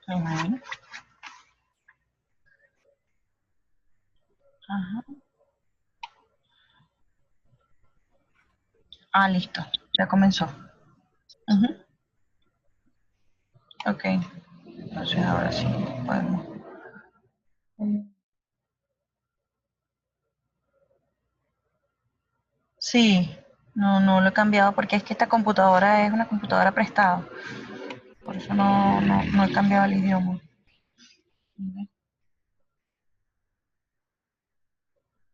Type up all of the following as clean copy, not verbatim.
Ajá. Ajá. Ah, listo. Ya comenzó. Ujú. Ok. Entonces ahora sí podemos. Sí, no lo he cambiado porque es que esta computadora es una computadora prestada. Por eso no he cambiado el idioma.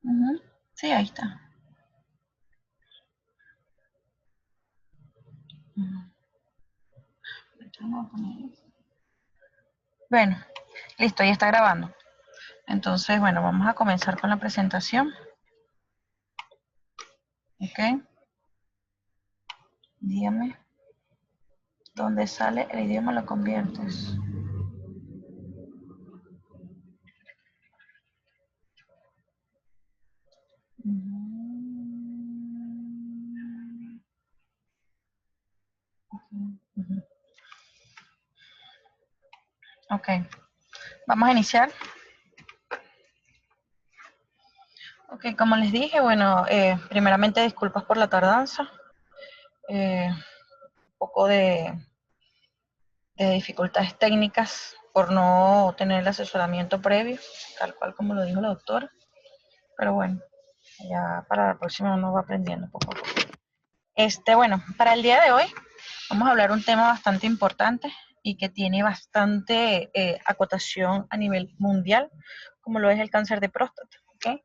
Ujú. Sí, ahí está. Bueno, listo, ya está grabando. Entonces, bueno, vamos a comenzar con la presentación. Ok. Dígame. ¿Dónde sale el idioma lo conviertes? Ok, vamos a iniciar. Ok, como les dije, bueno, primeramente disculpas por la tardanza. Un poco de dificultades técnicas por no tener el asesoramiento previo, tal cual como lo dijo la doctora. Pero bueno, ya para la próxima uno va aprendiendo poco a poco. Bueno, para el día de hoy vamos a hablar un tema bastante importante y que tiene bastante acotación a nivel mundial, como lo es el cáncer de próstata. ¿Okay?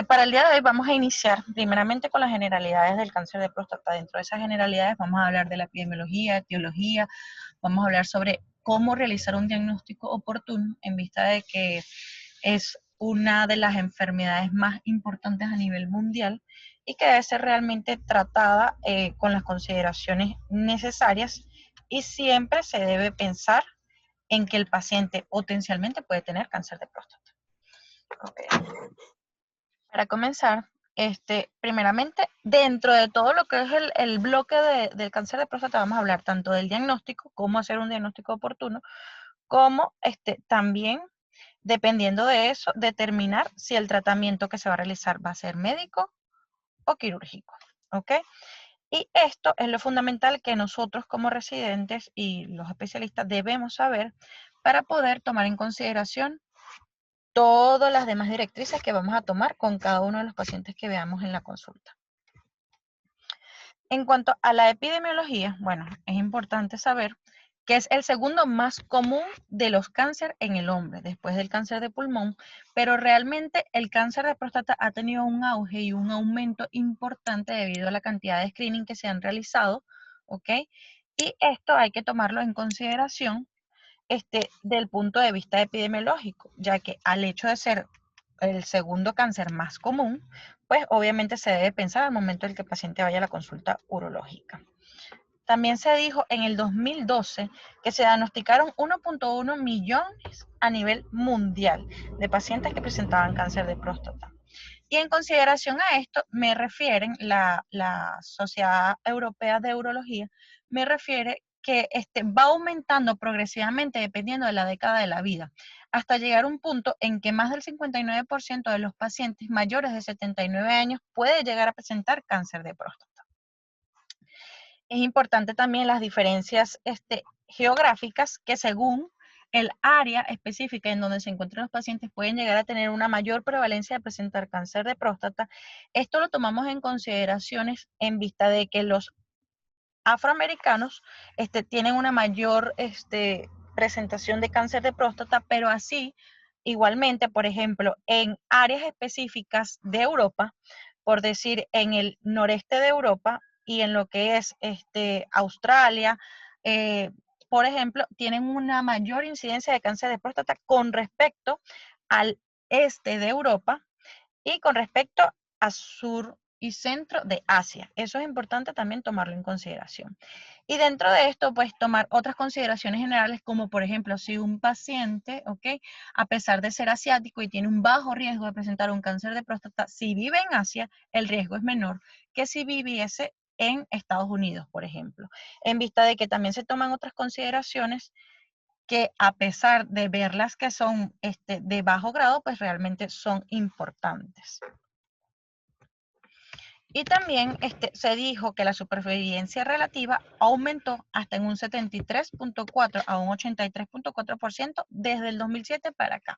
Para el día de hoy vamos a iniciar primeramente con las generalidades del cáncer de próstata. Dentro de esas generalidades vamos a hablar de la epidemiología, etiología, vamos a hablar sobre cómo realizar un diagnóstico oportuno en vista de que es una de las enfermedades más importantes a nivel mundial y que debe ser realmente tratada con las consideraciones necesarias y siempre se debe pensar en que el paciente potencialmente puede tener cáncer de próstata. Okay. Para comenzar, primeramente, dentro de todo lo que es el bloque del cáncer de próstata, vamos a hablar tanto del diagnóstico, cómo hacer un diagnóstico oportuno, como también, dependiendo de eso, determinar si el tratamiento que se va a realizar va a ser médico o quirúrgico. ¿Ok? Y esto es lo fundamental que nosotros como residentes y los especialistas debemos saber para poder tomar en consideración todas las demás directrices que vamos a tomar con cada uno de los pacientes que veamos en la consulta. En cuanto a la epidemiología, bueno, es importante saber que es el segundo más común de los cánceres en el hombre, después del cáncer de pulmón, pero realmente el cáncer de próstata ha tenido un auge y un aumento importante debido a la cantidad de screening que se han realizado, ¿ok? Y esto hay que tomarlo en consideración del punto de vista epidemiológico, ya que al hecho de ser el segundo cáncer más común, pues obviamente se debe pensar al momento en que el paciente vaya a la consulta urológica. También se dijo en el 2012 que se diagnosticaron 1.1 millones a nivel mundial de pacientes que presentaban cáncer de próstata. Y en consideración a esto, me refieren, la Sociedad Europea de Urología, me refiere que va aumentando progresivamente dependiendo de la década de la vida, hasta llegar a un punto en que más del 59% de los pacientes mayores de 79 años puede llegar a presentar cáncer de próstata. Es importante también las diferencias geográficas que según el área específica en donde se encuentran los pacientes pueden llegar a tener una mayor prevalencia de presentar cáncer de próstata. Esto lo tomamos en consideraciones en vista de que los afroamericanos tienen una mayor presentación de cáncer de próstata, pero así igualmente, por ejemplo, en áreas específicas de Europa, por decir en el noreste de Europa y en lo que es Australia, eh, por ejemplo, tienen una mayor incidencia de cáncer de próstata con respecto al este de Europa y con respecto a sur y centro de Asia. Eso es importante también tomarlo en consideración. Y dentro de esto, pues tomar otras consideraciones generales, como por ejemplo, si un paciente, ¿ok? A pesar de ser asiático y tiene un bajo riesgo de presentar un cáncer de próstata, si vive en Asia, el riesgo es menor que si viviese en Estados Unidos, por ejemplo. En vista de que también se toman otras consideraciones que a pesar de verlas que son de bajo grado, pues realmente son importantes. Y también se dijo que la supervivencia relativa aumentó hasta en un 73.4 a un 83.4% desde el 2007 para acá.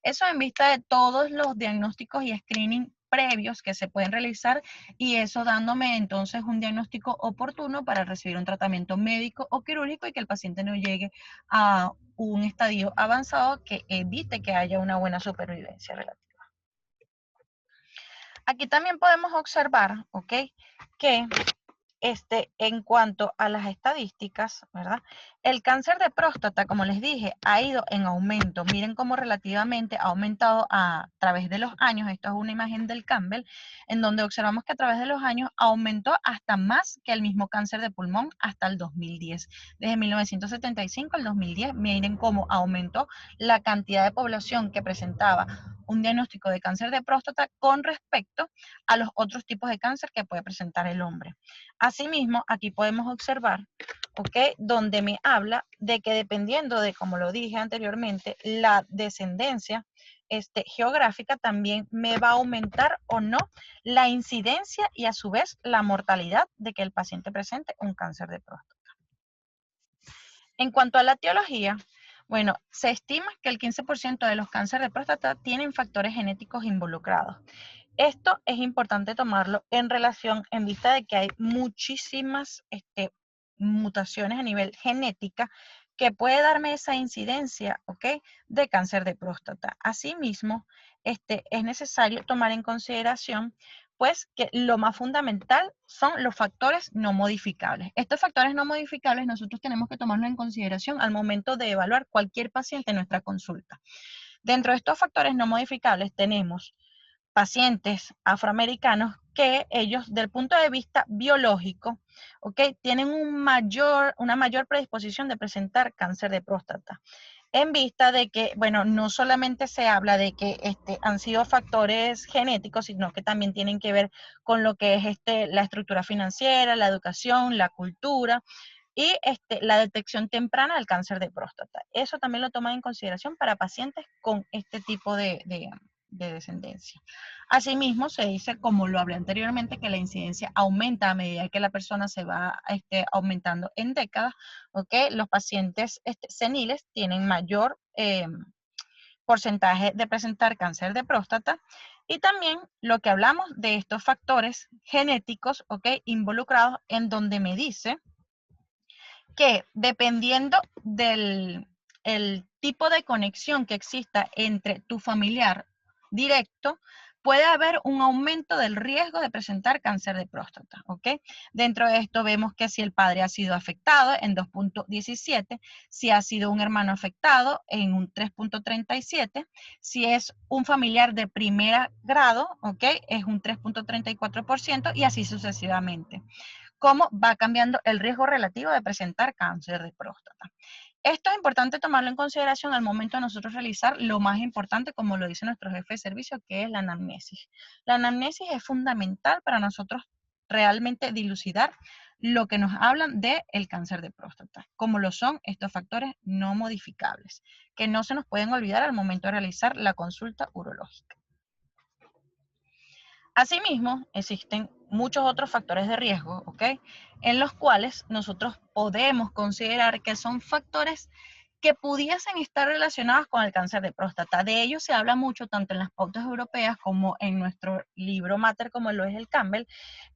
Eso en vista de todos los diagnósticos y screening previos que se pueden realizar y eso dándome entonces un diagnóstico oportuno para recibir un tratamiento médico o quirúrgico y que el paciente no llegue a un estadio avanzado que evite que haya una buena supervivencia relativa. Aquí también podemos observar, ¿ok? Que en cuanto a las estadísticas, ¿verdad? El cáncer de próstata, como les dije, ha ido en aumento. Miren cómo relativamente ha aumentado a través de los años. Esto es una imagen del Campbell, en donde observamos que a través de los años aumentó hasta más que el mismo cáncer de pulmón hasta el 2010. Desde 1975 al 2010, miren cómo aumentó la cantidad de población que presentaba un diagnóstico de cáncer de próstata con respecto a los otros tipos de cáncer que puede presentar el hombre. Asimismo, aquí podemos observar, ¿ok? Donde me habla de que dependiendo de, como lo dije anteriormente, la descendencia geográfica también me va a aumentar o no la incidencia y a su vez la mortalidad de que el paciente presente un cáncer de próstata. En cuanto a la etiología, bueno, se estima que el 15% de los cánceres de próstata tienen factores genéticos involucrados. Esto es importante tomarlo en relación, en vista de que hay muchísimas mutaciones a nivel genética que puede darme esa incidencia, ¿ok? De cáncer de próstata. Asimismo, es necesario tomar en consideración pues que lo más fundamental son los factores no modificables. Estos factores no modificables nosotros tenemos que tomarlos en consideración al momento de evaluar cualquier paciente en nuestra consulta. Dentro de estos factores no modificables tenemos pacientes afroamericanos que ellos, del punto de vista biológico, ¿okay? Tienen una mayor predisposición de presentar cáncer de próstata. En vista de que, bueno, no solamente se habla de que han sido factores genéticos, sino que también tienen que ver con lo que es la estructura financiera, la educación, la cultura y la detección temprana del cáncer de próstata. Eso también lo toman en consideración para pacientes con este tipo de descendencia. Asimismo, se dice, como lo hablé anteriormente, que la incidencia aumenta a medida que la persona se va aumentando en décadas, ¿ok? Los pacientes seniles tienen mayor porcentaje de presentar cáncer de próstata y también lo que hablamos de estos factores genéticos, ¿ok? Involucrados en donde me dice que dependiendo del el tipo de conexión que exista entre tu familiar directo, puede haber un aumento del riesgo de presentar cáncer de próstata, ¿ok? Dentro de esto vemos que si el padre ha sido afectado en 2.17, si ha sido un hermano afectado en un 3.37, si es un familiar de primer grado, ¿ok? Es un 3.34% y así sucesivamente. Cómo va cambiando el riesgo relativo de presentar cáncer de próstata. Esto es importante tomarlo en consideración al momento de nosotros realizar lo más importante, como lo dice nuestro jefe de servicio, que es la anamnesis. La anamnesis es fundamental para nosotros realmente dilucidar lo que nos hablan del cáncer de próstata, como lo son estos factores no modificables, que no se nos pueden olvidar al momento de realizar la consulta urológica. Asimismo, existen muchos otros factores de riesgo, ¿ok? En los cuales nosotros podemos considerar que son factores que pudiesen estar relacionados con el cáncer de próstata. De ello se habla mucho tanto en las pautas europeas como en nuestro libro Mater, como lo es el Campbell,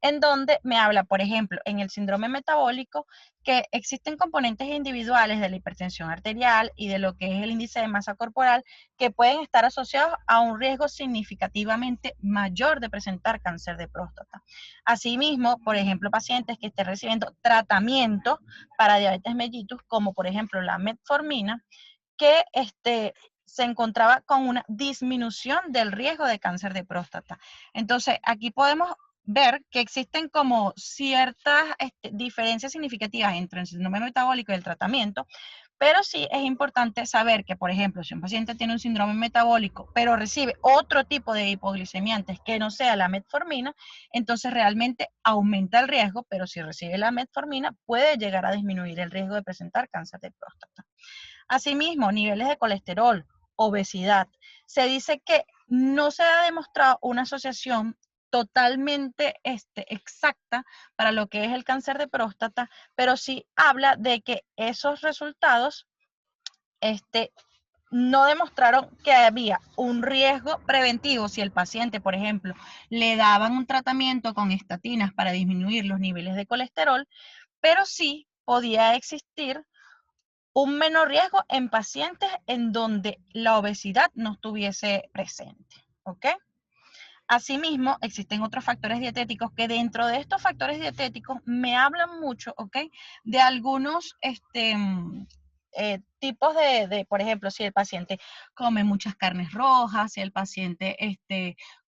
en donde me habla, por ejemplo, en el síndrome metabólico, que existen componentes individuales de la hipertensión arterial y de lo que es el índice de masa corporal que pueden estar asociados a un riesgo significativamente mayor de presentar cáncer de próstata. Asimismo, por ejemplo, pacientes que estén recibiendo tratamiento para diabetes mellitus, como por ejemplo la metformina, que se encontraba con una disminución del riesgo de cáncer de próstata. Entonces, aquí podemos ver que existen como ciertas diferencias significativas entre el síndrome metabólico y el tratamiento, pero sí es importante saber que, por ejemplo, si un paciente tiene un síndrome metabólico, pero recibe otro tipo de hipoglicemia antes que no sea la metformina, entonces realmente aumenta el riesgo, pero si recibe la metformina puede llegar a disminuir el riesgo de presentar cáncer de próstata. Asimismo, niveles de colesterol, obesidad. Se dice que no se ha demostrado una asociación totalmente exacta para lo que es el cáncer de próstata, pero sí habla de que esos resultados no demostraron que había un riesgo preventivo si el paciente, por ejemplo, le daban un tratamiento con estatinas para disminuir los niveles de colesterol, pero sí podía existir un menor riesgo en pacientes en donde la obesidad no estuviese presente, ¿ok? Asimismo, existen otros factores dietéticos que dentro de estos factores dietéticos me hablan mucho, ¿ok? De algunos tipos por ejemplo, si el paciente come muchas carnes rojas, si el paciente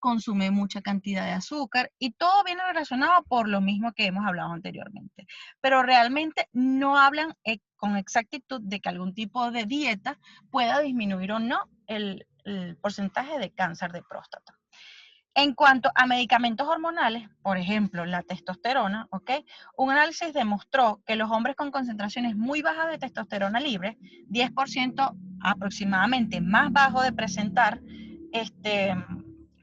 consume mucha cantidad de azúcar, y todo viene relacionado por lo mismo que hemos hablado anteriormente. Pero realmente no hablan con exactitud de que algún tipo de dieta pueda disminuir o no el porcentaje de cáncer de próstata. En cuanto a medicamentos hormonales, por ejemplo, la testosterona, ¿ok? Un análisis demostró que los hombres con concentraciones muy bajas de testosterona libre, 10% aproximadamente más bajo de presentar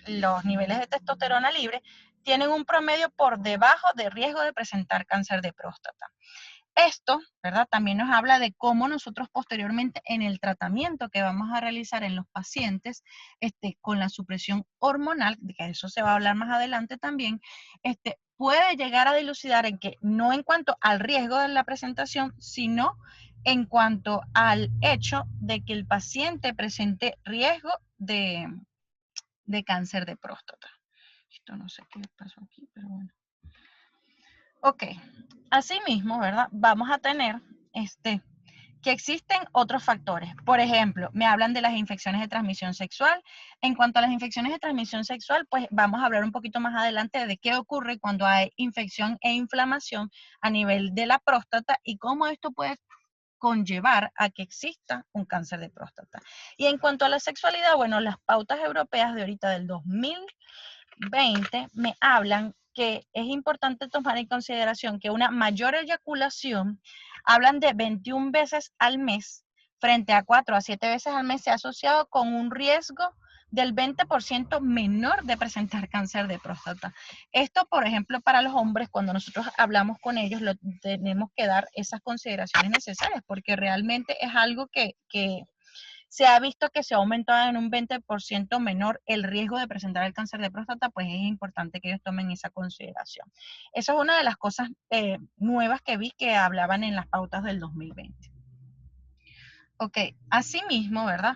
los niveles de testosterona libre, tienen un promedio por debajo de riesgo de presentar cáncer de próstata. Esto, ¿verdad? También nos habla de cómo nosotros posteriormente en el tratamiento que vamos a realizar en los pacientes con la supresión hormonal, de que eso se va a hablar más adelante también, puede llegar a dilucidar en que no en cuanto al riesgo de la presentación, sino en cuanto al hecho de que el paciente presente riesgo de cáncer de próstata. Esto no sé qué pasó aquí, pero bueno. Ok, asimismo, ¿verdad? Vamos a tener que existen otros factores. Por ejemplo, me hablan de las infecciones de transmisión sexual. En cuanto a las infecciones de transmisión sexual, pues vamos a hablar un poquito más adelante de qué ocurre cuando hay infección e inflamación a nivel de la próstata y cómo esto puede conllevar a que exista un cáncer de próstata. Y en cuanto a la sexualidad, bueno, las pautas europeas de ahorita del 2020 me hablan que es importante tomar en consideración que una mayor eyaculación, hablan de 21 veces al mes, frente a 4 a 7 veces al mes, se ha asociado con un riesgo del 20% menor de presentar cáncer de próstata. Esto, por ejemplo, para los hombres, cuando nosotros hablamos con ellos, tenemos que dar esas consideraciones necesarias, porque realmente es algo que se ha visto que se ha aumentado en un 20% menor el riesgo de presentar el cáncer de próstata, pues es importante que ellos tomen esa consideración. Eso es una de las cosas nuevas que vi que hablaban en las pautas del 2020. Ok, asimismo, ¿verdad?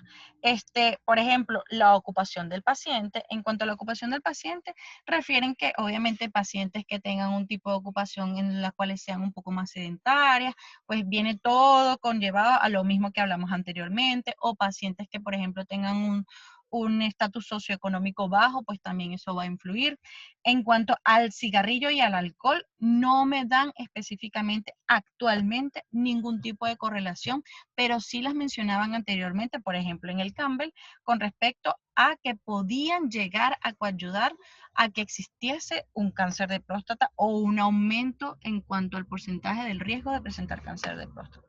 Por ejemplo, la ocupación del paciente. En cuanto a la ocupación del paciente, refieren que obviamente pacientes que tengan un tipo de ocupación en las cuales sean un poco más sedentarias, pues viene todo conllevado a lo mismo que hablamos anteriormente, o pacientes que, por ejemplo, tengan un estatus socioeconómico bajo, pues también eso va a influir. En cuanto al cigarrillo y al alcohol, no me dan específicamente actualmente ningún tipo de correlación, pero sí las mencionaban anteriormente, por ejemplo, en el Campbell, con respecto a que podían llegar a coayudar a que existiese un cáncer de próstata o un aumento en cuanto al porcentaje del riesgo de presentar cáncer de próstata.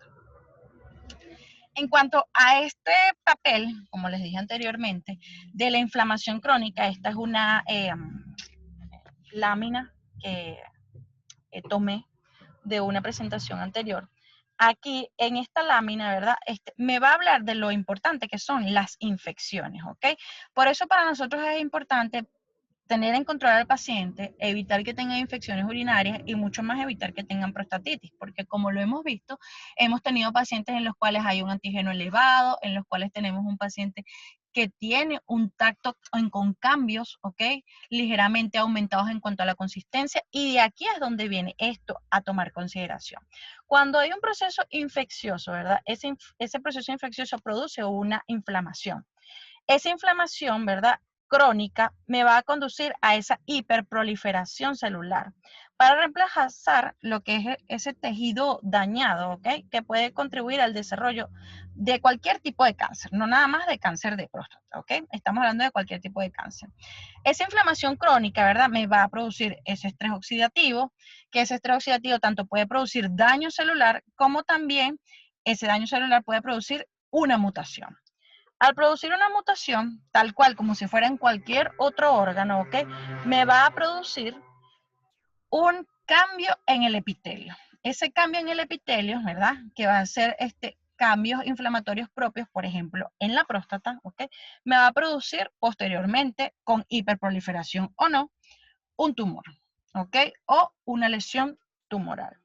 En cuanto a este papel, como les dije anteriormente, de la inflamación crónica, esta es una lámina que tomé de una presentación anterior. Aquí en esta lámina, ¿verdad? Me va a hablar de lo importante que son las infecciones, ¿ok? Por eso para nosotros es importante tener en control al paciente, evitar que tengan infecciones urinarias y mucho más evitar que tengan prostatitis, porque como lo hemos visto, hemos tenido pacientes en los cuales hay un antígeno elevado, en los cuales tenemos un paciente que tiene un tacto con cambios, ¿ok? Ligeramente aumentados en cuanto a la consistencia, y de aquí es donde viene esto a tomar consideración. Cuando hay un proceso infeccioso, ¿verdad? Ese proceso infeccioso produce una inflamación. Esa inflamación, ¿verdad? Crónica me va a conducir a esa hiperproliferación celular para reemplazar lo que es ese tejido dañado, ¿ok? Que puede contribuir al desarrollo de cualquier tipo de cáncer, no nada más de cáncer de próstata, ¿ok? Estamos hablando de cualquier tipo de cáncer. Esa inflamación crónica, ¿verdad? Me va a producir ese estrés oxidativo, que ese estrés oxidativo tanto puede producir daño celular como también ese daño celular puede producir una mutación. Al producir una mutación, tal cual como si fuera en cualquier otro órgano, ¿ok? Me va a producir un cambio en el epitelio. Ese cambio en el epitelio, ¿verdad? Que va a ser cambios inflamatorios propios, por ejemplo, en la próstata, ¿ok? Me va a producir posteriormente, con hiperproliferación o no, un tumor, ¿ok? O una lesión tumoral.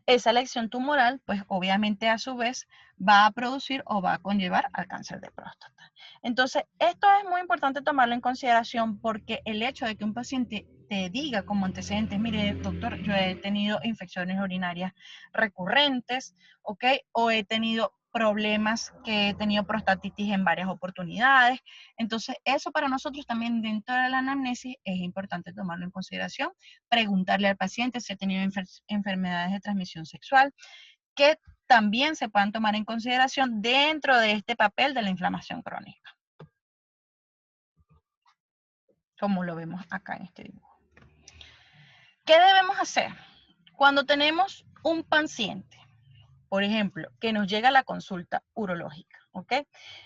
Esa lesión tumoral, pues obviamente a su vez va a producir o va a conllevar al cáncer de próstata. Entonces, esto es muy importante tomarlo en consideración porque el hecho de que un paciente te diga como antecedentes, mire, doctor, yo he tenido infecciones urinarias recurrentes, ¿ok? O he tenido problemas que he tenido prostatitis en varias oportunidades. Entonces, eso para nosotros también dentro de la anamnesis es importante tomarlo en consideración, preguntarle al paciente si ha tenido enfermedades de transmisión sexual, que también se puedan tomar en consideración dentro de este papel de la inflamación crónica, como lo vemos acá en este dibujo. ¿Qué debemos hacer? Cuando tenemos un paciente, por ejemplo, que nos llega a la consulta urológica, ¿ok?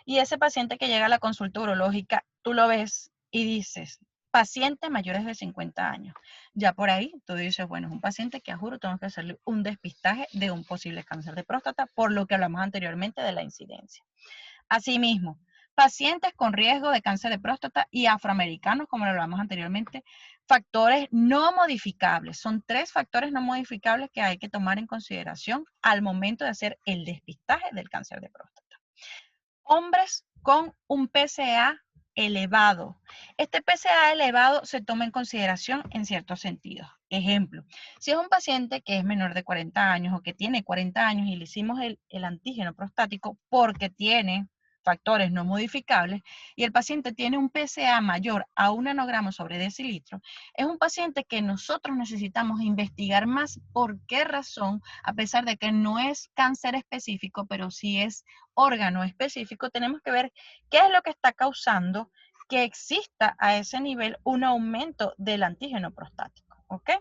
Y ese paciente que llega a la consulta urológica, tú lo ves y dices, paciente mayores de 50 años. Ya por ahí tú dices, bueno, es un paciente que a juro tengo que hacerle un despistaje de un posible cáncer de próstata, por lo que hablamos anteriormente de la incidencia. Asimismo, pacientes con riesgo de cáncer de próstata y afroamericanos, como lo hablamos anteriormente, factores no modificables. Son 3 factores no modificables que hay que tomar en consideración al momento de hacer el despistaje del cáncer de próstata. Hombres con un PSA elevado. Este PSA elevado se toma en consideración en ciertos sentidos. Ejemplo, si es un paciente que es menor de 40 años o que tiene 40 años y le hicimos el antígeno prostático porque tiene factores no modificables y el paciente tiene un PSA mayor a 1 nanogramo sobre decilitro, es un paciente que nosotros necesitamos investigar más por qué razón, a pesar de que no es cáncer específico, pero sí es órgano específico, tenemos que ver qué es lo que está causando que exista a ese nivel un aumento del antígeno prostático, ¿ok?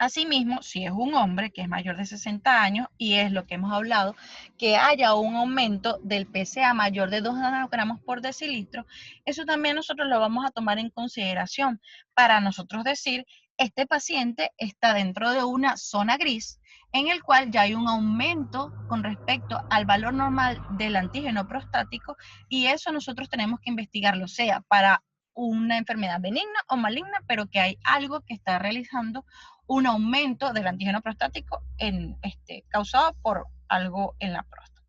Asimismo, si es un hombre que es mayor de 60 años y es lo que hemos hablado, que haya un aumento del PSA mayor de 2 nanogramos por decilitro, eso también nosotros lo vamos a tomar en consideración para nosotros decir, este paciente está dentro de una zona gris en el cual ya hay un aumento con respecto al valor normal del antígeno prostático y eso nosotros tenemos que investigarlo, sea para una enfermedad benigna o maligna, pero que hay algo que está realizando un aumento del antígeno prostático causado por algo en la próstata.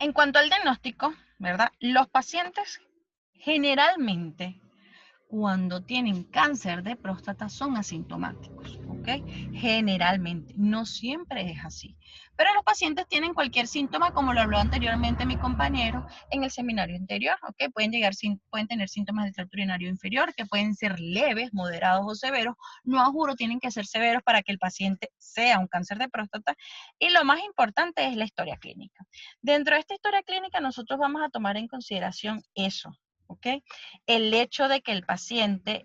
En cuanto al diagnóstico, ¿verdad? Los pacientes generalmente cuando tienen cáncer de próstata son asintomáticos, ¿ok? Generalmente, no siempre es así. Pero los pacientes tienen cualquier síntoma, como lo habló anteriormente mi compañero en el seminario anterior, ¿ok? Pueden tener síntomas del tracto urinario inferior, que pueden ser leves, moderados o severos. No a juro tienen que ser severos para que el paciente sea un cáncer de próstata. Y lo más importante es la historia clínica. Dentro de esta historia clínica nosotros vamos a tomar en consideración eso, ¿ok? El hecho de que el paciente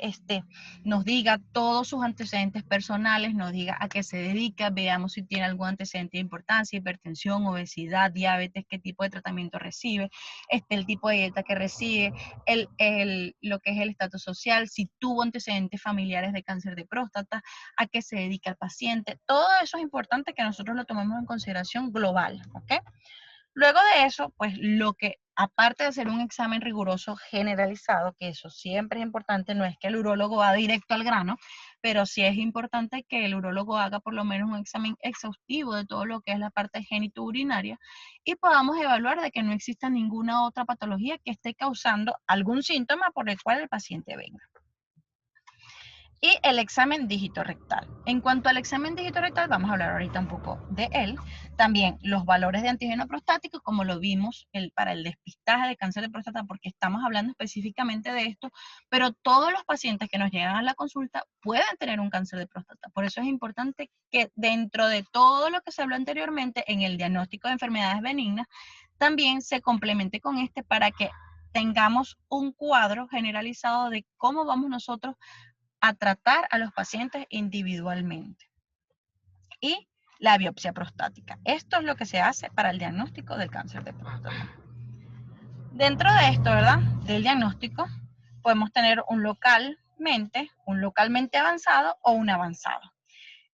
nos diga todos sus antecedentes personales, nos diga a qué se dedica, veamos si tiene algún antecedente de importancia, hipertensión, obesidad, diabetes, qué tipo de tratamiento recibe, el tipo de dieta que recibe, lo que es el estatus social, si tuvo antecedentes familiares de cáncer de próstata, a qué se dedica el paciente. Todo eso es importante que nosotros lo tomemos en consideración global, ¿ok? Luego de eso, pues lo que, aparte de hacer un examen riguroso generalizado, que eso siempre es importante, no es que el urólogo va directo al grano, pero sí es importante que el urólogo haga por lo menos un examen exhaustivo de todo lo que es la parte genitourinaria y podamos evaluar de que no exista ninguna otra patología que esté causando algún síntoma por el cual el paciente venga. Y el examen dígito rectal. En cuanto al examen dígito rectal, vamos a hablar ahorita un poco de él. También los valores de antígeno prostático, como lo vimos para el despistaje de cáncer de próstata, porque estamos hablando específicamente de esto, pero todos los pacientes que nos llegan a la consulta pueden tener un cáncer de próstata. Por eso es importante que dentro de todo lo que se habló anteriormente en el diagnóstico de enfermedades benignas, también se complemente con para que tengamos un cuadro generalizado de cómo vamos nosotros a tratar a los pacientes individualmente. Y la biopsia prostática. Esto es lo que se hace para el diagnóstico del cáncer de próstata. Dentro de esto, ¿verdad? Del diagnóstico, podemos tener un localmente avanzado o un avanzado.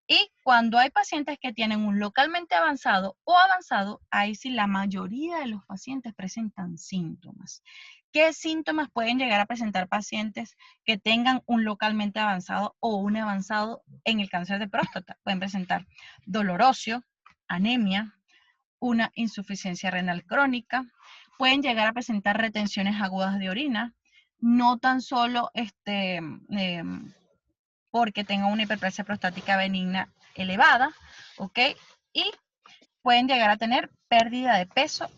Y cuando hay pacientes que tienen un localmente avanzado o avanzado, ahí sí la mayoría de los pacientes presentan síntomas. ¿Qué síntomas pueden llegar a presentar pacientes que tengan un localmente avanzado o un avanzado en el cáncer de próstata? Pueden presentar dolor óseo, anemia, una insuficiencia renal crónica, pueden llegar a presentar retenciones agudas de orina, no tan solo porque tengan una hiperplasia prostática benigna elevada, ¿ok? Y pueden llegar a tener pérdida de peso.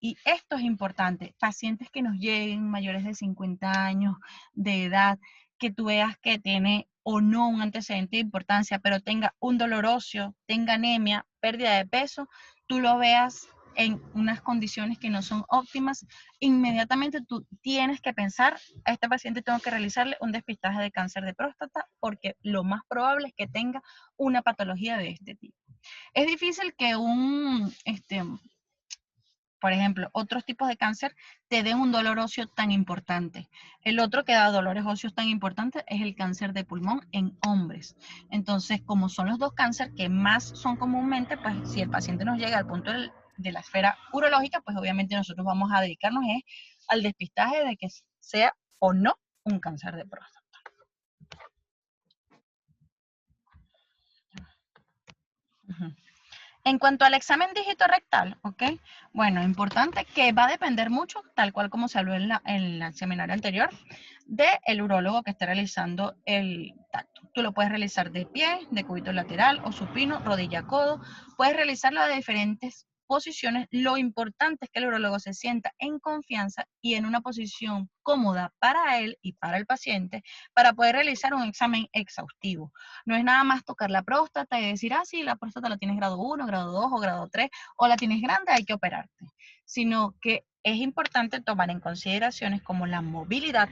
Y esto es importante, pacientes que nos lleguen mayores de 50 años de edad, que tú veas que tiene o no un antecedente de importancia, pero tenga un dolor óseo, tenga anemia, pérdida de peso, tú lo veas en unas condiciones que no son óptimas, inmediatamente tú tienes que pensar, a este paciente tengo que realizarle un despistaje de cáncer de próstata porque lo más probable es que tenga una patología de este tipo. Es difícil que por ejemplo, otros tipos de cáncer te den un dolor óseo tan importante. El otro que da dolores óseos tan importantes es el cáncer de pulmón en hombres. Entonces, como son los dos cánceres que más son comúnmente, pues si el paciente nos llega al punto de la esfera urológica, pues obviamente nosotros vamos a dedicarnos al despistaje de que sea o no un cáncer de próstata. Uh-huh. En cuanto al examen dígito rectal, ¿ok? Bueno, importante que va a depender mucho, tal cual como se habló en el seminario anterior, del urólogo que esté realizando el tacto. Tú lo puedes realizar de pie, de cúbito lateral o supino, rodilla, codo. Puedes realizarlo de diferentes posiciones. Lo importante es que el urólogo se sienta en confianza y en una posición cómoda para él y para el paciente para poder realizar un examen exhaustivo. No es nada más tocar la próstata y decir, ah, sí, la próstata la tienes grado 1, grado 2 o grado 3, o la tienes grande, hay que operarte. Sino que es importante tomar en consideraciones como la movilidad.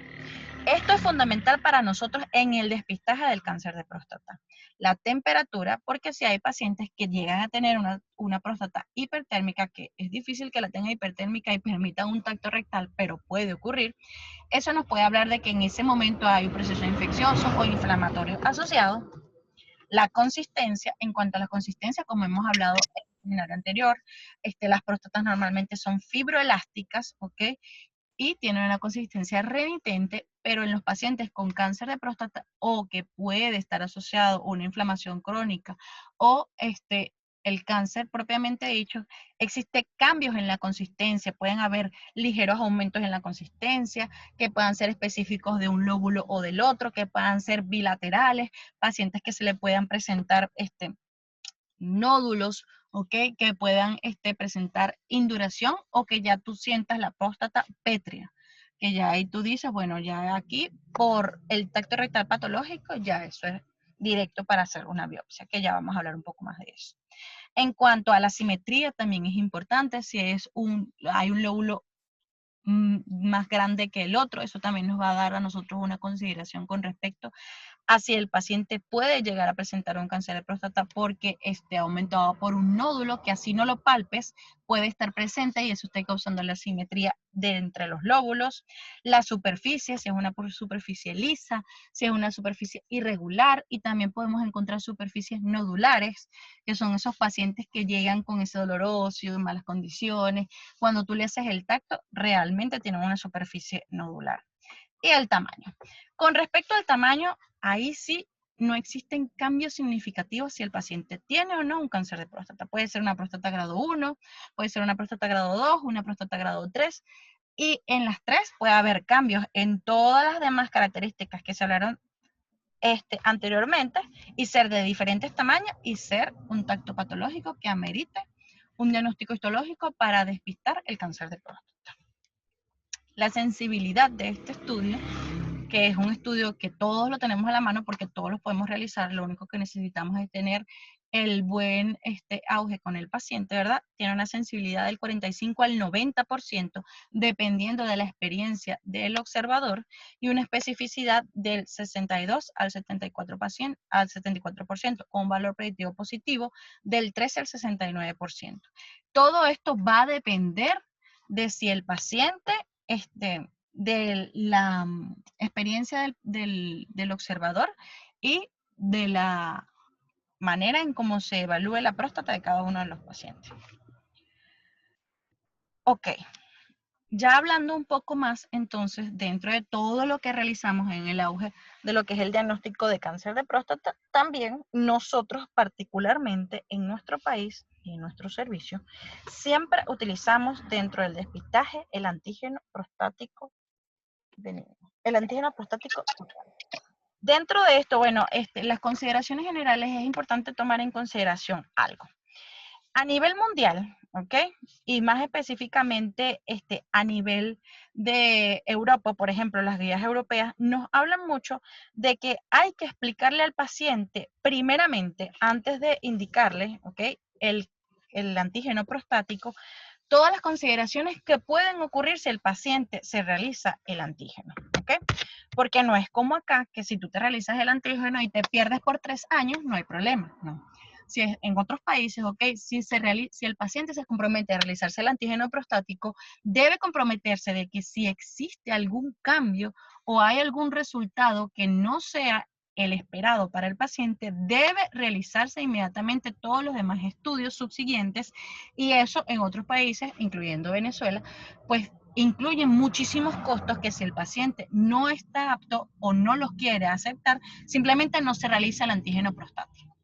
Esto es fundamental para nosotros en el despistaje del cáncer de próstata. La temperatura, porque si hay pacientes que llegan a tener una próstata hipertérmica, que es difícil que la tenga hipertérmica y permita un tacto rectal, pero puede ocurrir, eso nos puede hablar de que en ese momento hay un proceso infeccioso o inflamatorio asociado. La consistencia, en cuanto a la consistencia, como hemos hablado en el seminario anterior, las próstatas normalmente son fibroelásticas, ¿ok? Y tienen una consistencia remitente, pero en los pacientes con cáncer de próstata o que puede estar asociado a una inflamación crónica o el cáncer propiamente dicho, existen cambios en la consistencia, pueden haber ligeros aumentos en la consistencia, que puedan ser específicos de un lóbulo o del otro, que puedan ser bilaterales, pacientes que se le puedan presentar nódulos, ¿ok? Que puedan presentar induración o que ya tú sientas la próstata pétrea, que ya ahí tú dices, bueno, ya aquí por el tacto rectal patológico, ya eso es directo para hacer una biopsia, que ya vamos a hablar un poco más de eso. En cuanto a la simetría, también es importante, si hay un lóbulo más grande que el otro, eso también nos va a dar a nosotros una consideración con respecto así el paciente puede llegar a presentar un cáncer de próstata porque esté aumentado por un nódulo que así no lo palpes, puede estar presente y eso está causando la asimetría de entre los lóbulos. La superficie, si es una superficie lisa, si es una superficie irregular, y también podemos encontrar superficies nodulares, que son esos pacientes que llegan con ese dolor óseo, en malas condiciones. Cuando tú le haces el tacto, realmente tienen una superficie nodular. Y el tamaño. Con respecto al tamaño, ahí sí no existen cambios significativos si el paciente tiene o no un cáncer de próstata. Puede ser una próstata grado 1, puede ser una próstata grado 2, una próstata grado 3, y en las tres puede haber cambios en todas las demás características que se hablaron anteriormente y ser de diferentes tamaños y ser un tacto patológico que amerite un diagnóstico histológico para despistar el cáncer de próstata. La sensibilidad de este estudio, que es un estudio que todos lo tenemos a la mano porque todos lo podemos realizar, lo único que necesitamos es tener el buen auge con el paciente, ¿verdad? Tiene una sensibilidad del 45 al 90%, dependiendo de la experiencia del observador, y una especificidad del 62 al 74%, con un valor predictivo positivo del 13 al 69%. Todo esto va a depender de si el paciente, de la experiencia del observador y de la manera en cómo se evalúe la próstata de cada uno de los pacientes. Ok, ya hablando un poco más, entonces, dentro de todo lo que realizamos en el auge de lo que es el diagnóstico de cáncer de próstata, también nosotros particularmente en nuestro país y en nuestro servicio, siempre utilizamos dentro del despistaje el antígeno prostático benigno, el antígeno prostático total. Dentro de esto, bueno, las consideraciones generales es importante tomar en consideración algo. A nivel mundial, ¿ok? Y más específicamente a nivel de Europa, por ejemplo, las guías europeas nos hablan mucho de que hay que explicarle al paciente primeramente, antes de indicarle, ¿ok? El antígeno prostático, todas las consideraciones que pueden ocurrir si el paciente se realiza el antígeno, ¿ok? Porque no es como acá, que si tú te realizas el antígeno y te pierdes por 3 años, no hay problema, ¿no? Si es en otros países, ok, si el paciente se compromete a realizarse el antígeno prostático, debe comprometerse de que si existe algún cambio o hay algún resultado que no sea el esperado para el paciente, debe realizarse inmediatamente todos los demás estudios subsiguientes, y eso en otros países, incluyendo Venezuela, pues incluyen muchísimos costos que si el paciente no está apto o no los quiere aceptar, simplemente no se realiza el antígeno prostático.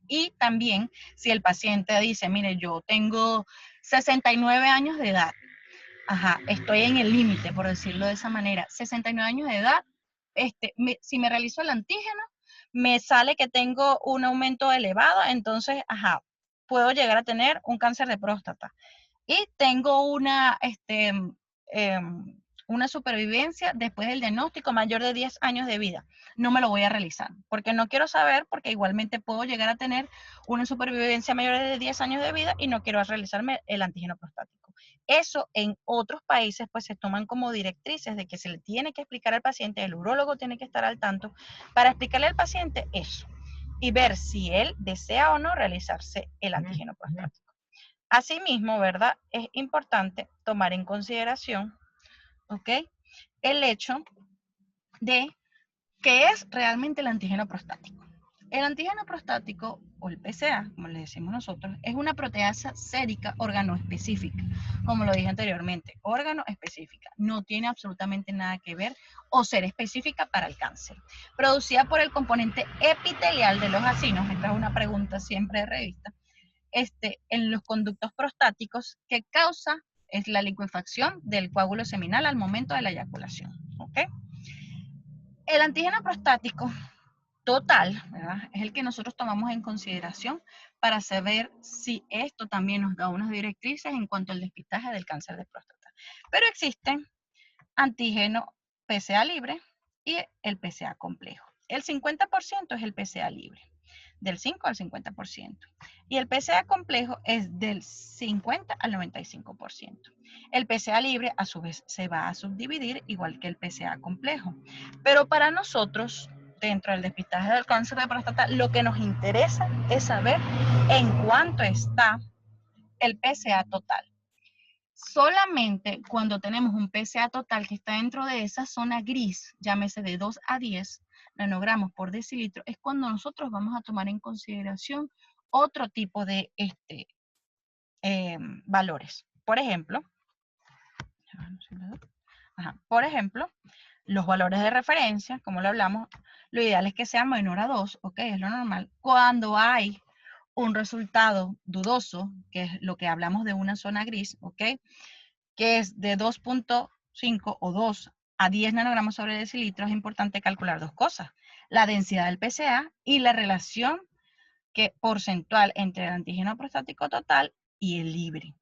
Y también si el paciente dice, mire, yo tengo 69 años de edad, estoy en el límite, por decirlo de esa manera, 69 años de edad, si me realizo el antígeno, me sale que tengo un aumento elevado, entonces, puedo llegar a tener un cáncer de próstata. Y tengo una supervivencia después del diagnóstico mayor de 10 años de vida. No me lo voy a realizar, porque no quiero saber, porque igualmente puedo llegar a tener una supervivencia mayor de 10 años de vida y no quiero realizarme el antígeno prostático. Eso en otros países pues se toman como directrices de que se le tiene que explicar al paciente, el urólogo tiene que estar al tanto para explicarle al paciente eso y ver si él desea o no realizarse el antígeno prostático. Asimismo, ¿verdad? Es importante tomar en consideración, ¿ok? El hecho de qué es realmente el antígeno prostático. El antígeno prostático, o el PSA, como le decimos nosotros, es una proteasa sérica organoespecífica, como lo dije anteriormente, órgano específica. No tiene absolutamente nada que ver o ser específica para el cáncer. Producida por el componente epitelial de los acinos, esta es una pregunta siempre de revista, en los conductos prostáticos, que causa es la liquefacción del coágulo seminal al momento de la eyaculación. ¿Okay? El antígeno prostático total, ¿verdad? Es el que nosotros tomamos en consideración para saber si esto también nos da unas directrices en cuanto al despistaje del cáncer de próstata. Pero existen antígeno PSA libre y el PSA complejo. El 50% es el PSA libre, del 5 al 50%. Y el PSA complejo es del 50 al 95%. El PSA libre, a su vez, se va a subdividir igual que el PSA complejo. Pero para nosotros, dentro del despistaje del cáncer de próstata, lo que nos interesa es saber en cuánto está el PSA total. Solamente cuando tenemos un PSA total que está dentro de esa zona gris, llámese de 2 a 10 nanogramos por decilitro, es cuando nosotros vamos a tomar en consideración otro tipo de valores. Por ejemplo, los valores de referencia, como lo hablamos, lo ideal es que sea menor a 2, ok, es lo normal. Cuando hay un resultado dudoso, que es lo que hablamos de una zona gris, ok, que es de 2.5 o 2 a 10 nanogramos sobre decilitro, es importante calcular dos cosas: la densidad del PSA y la relación porcentual entre el antígeno prostático total y el libre.